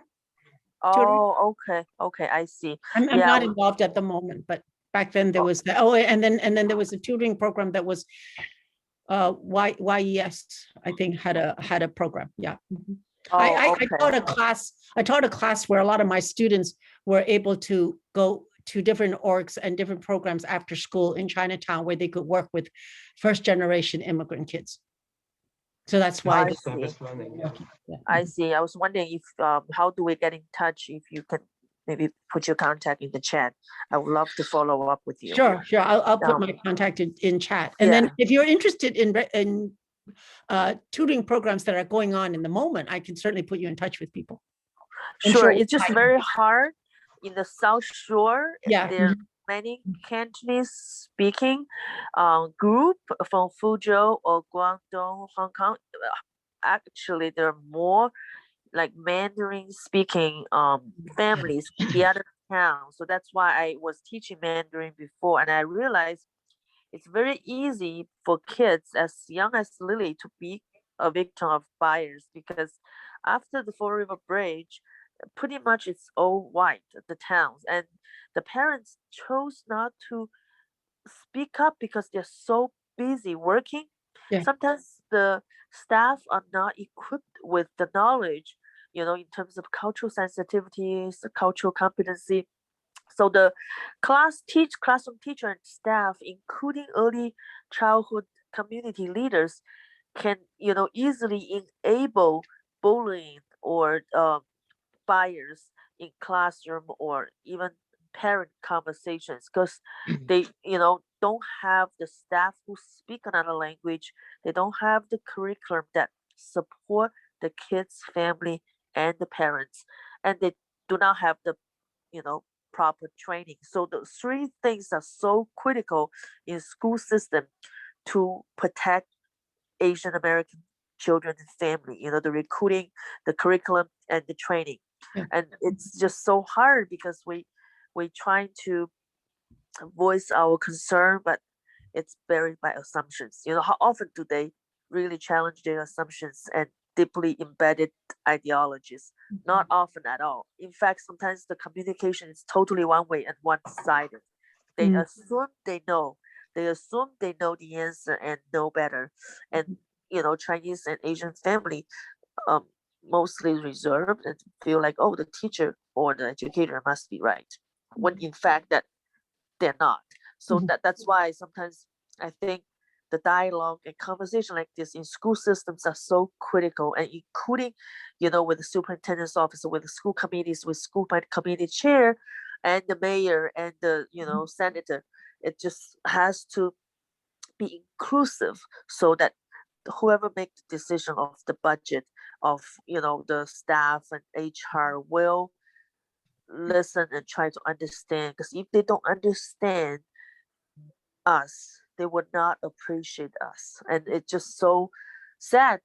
Oh, okay, I see. I'm not involved at the moment, but back then there was and then there was a tutoring program that was YES, I think had a program. Yeah. I taught a class where a lot of my students were able to go to different orgs and different programs after school in Chinatown where they could work with first generation immigrant kids. So that's why I see. I was wondering if how do we get in touch if you can maybe put your contact in the chat. I would love to follow up with you. Sure. I'll put Um, my contact in chat. And then if you're interested in tutoring programs that are going on in the moment, I can certainly put you in touch with people. Sure, it's just very hard in the South Shore. Yeah. There are many Cantonese speaking group from Fuzhou or Guangdong, Hong Kong. Actually, there are more like Mandarin speaking families in the other towns. So that's why I was teaching Mandarin before, and I realized it's very easy for kids as young as Lily to be a victim of bias, because after the Fall River Bridge, pretty much it's all white, the towns, and the parents chose not to speak up because they're so busy working. Yeah. Sometimes the staff are not equipped with the knowledge, in terms of cultural sensitivities, cultural competency. So the classroom teacher and staff, including early childhood community leaders, can easily enable bullying or bias in classroom or even parent conversations, because they don't have the staff who speak another language. They don't have the curriculum that support the kids' family and the parents, and they do not have the proper training. So the three things are so critical in school system to protect Asian American children and family, the recruiting, the curriculum, and the training. Yeah. And it's just so hard because we trying to voice our concern, but it's buried by assumptions. How often do they really challenge their assumptions and deeply embedded ideologies? Not often at all. In fact, sometimes the communication is totally one way and one-sided. They assume they know. They assume they know the answer and know better. And Chinese and Asian family mostly reserved and feel like, oh, the teacher or the educator must be right, when in fact that they're not. So that's why sometimes I think the dialogue and conversation like this in school systems are so critical, and including, with the superintendent's office, with the school committees, with school committee chair and the mayor and the, senator. It just has to be inclusive so that whoever makes the decision of the budget of, the staff and HR will listen and try to understand, because if they don't understand us, they would not appreciate us. And it's just so sad,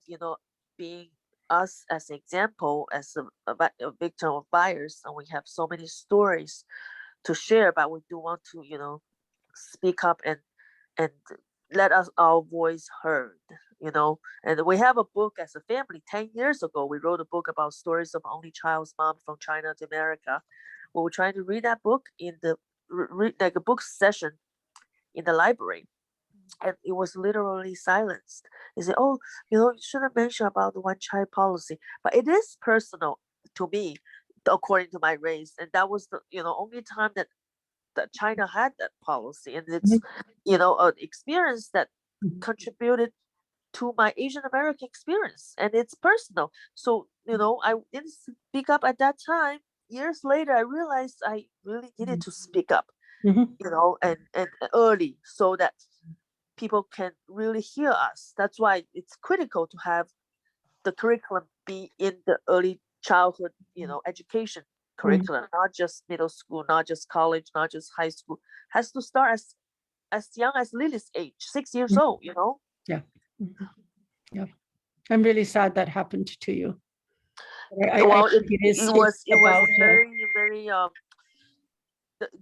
being us as an example, as a victim of bias, and we have so many stories to share, but we do want to, speak up and let our voice heard, and we have a book as a family. 10 years ago, we wrote a book about stories of only child's mom from China to America. We were trying to read that book in the like a book session in the library, and it was literally silenced. They said, oh, you shouldn't mention about the one child policy, but it is personal to me according to my race, and that was the only time that China had that policy, and it's an experience that contributed to my Asian American experience, and it's personal. So I didn't speak up at that time. Years later, I realized I really needed to speak up, and early, so that people can really hear us. That's why it's critical to have the curriculum be in the early childhood, education curriculum, not just middle school, not just college, not just high school. Has to start as young as Lily's age, 6 years old. Yeah. Yeah. I'm really sad that happened to you. I think it was very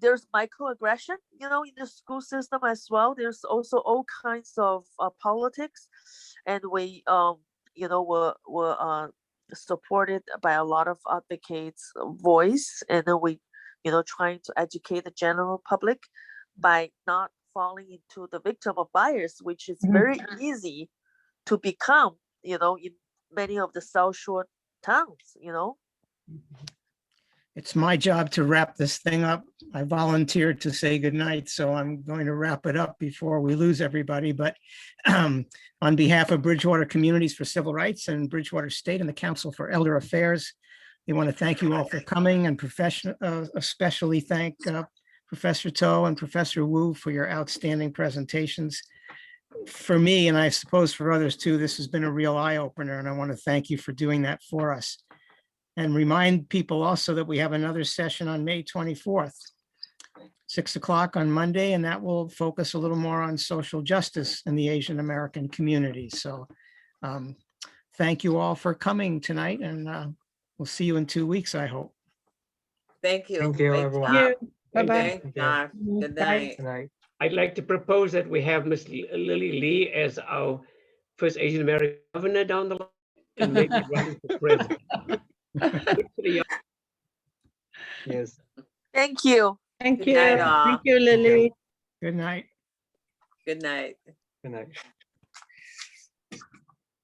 there's microaggression, in the school system as well. There's also all kinds of politics, and we were supported by a lot of advocates' voice, and then we trying to educate the general public by not falling into the victim of bias, which is very easy to become, in many of the South Shore towns. It's my job to wrap this thing up. I volunteered to say goodnight, so I'm going to wrap it up before we lose everybody. But on behalf of Bridgewater Communities for Civil Rights and Bridgewater State and the Council for Elder Affairs, They want to thank you all for coming and especially thank Professor To and Professor Wu for your outstanding presentations. For me, and I suppose for others too, this has been a real eye opener, and I want to thank you for doing that for us. And remind people also that we have another session on May 24th, 6 o'clock on Monday, and that will focus a little more on social justice in the Asian American community. So thank you all for coming tonight, and we'll see you in 2 weeks, I hope. Thank you. Thank you, Great everyone. job. Bye-bye. Thanks, Doc. Good night. Good night. I'd like to propose that we have Miss Lily Lee as our first Asian American governor down the line and maybe running for president. Yes. Thank you. Thank Good you. night, all. Thank you, Lily. Good night. Good night. Good night.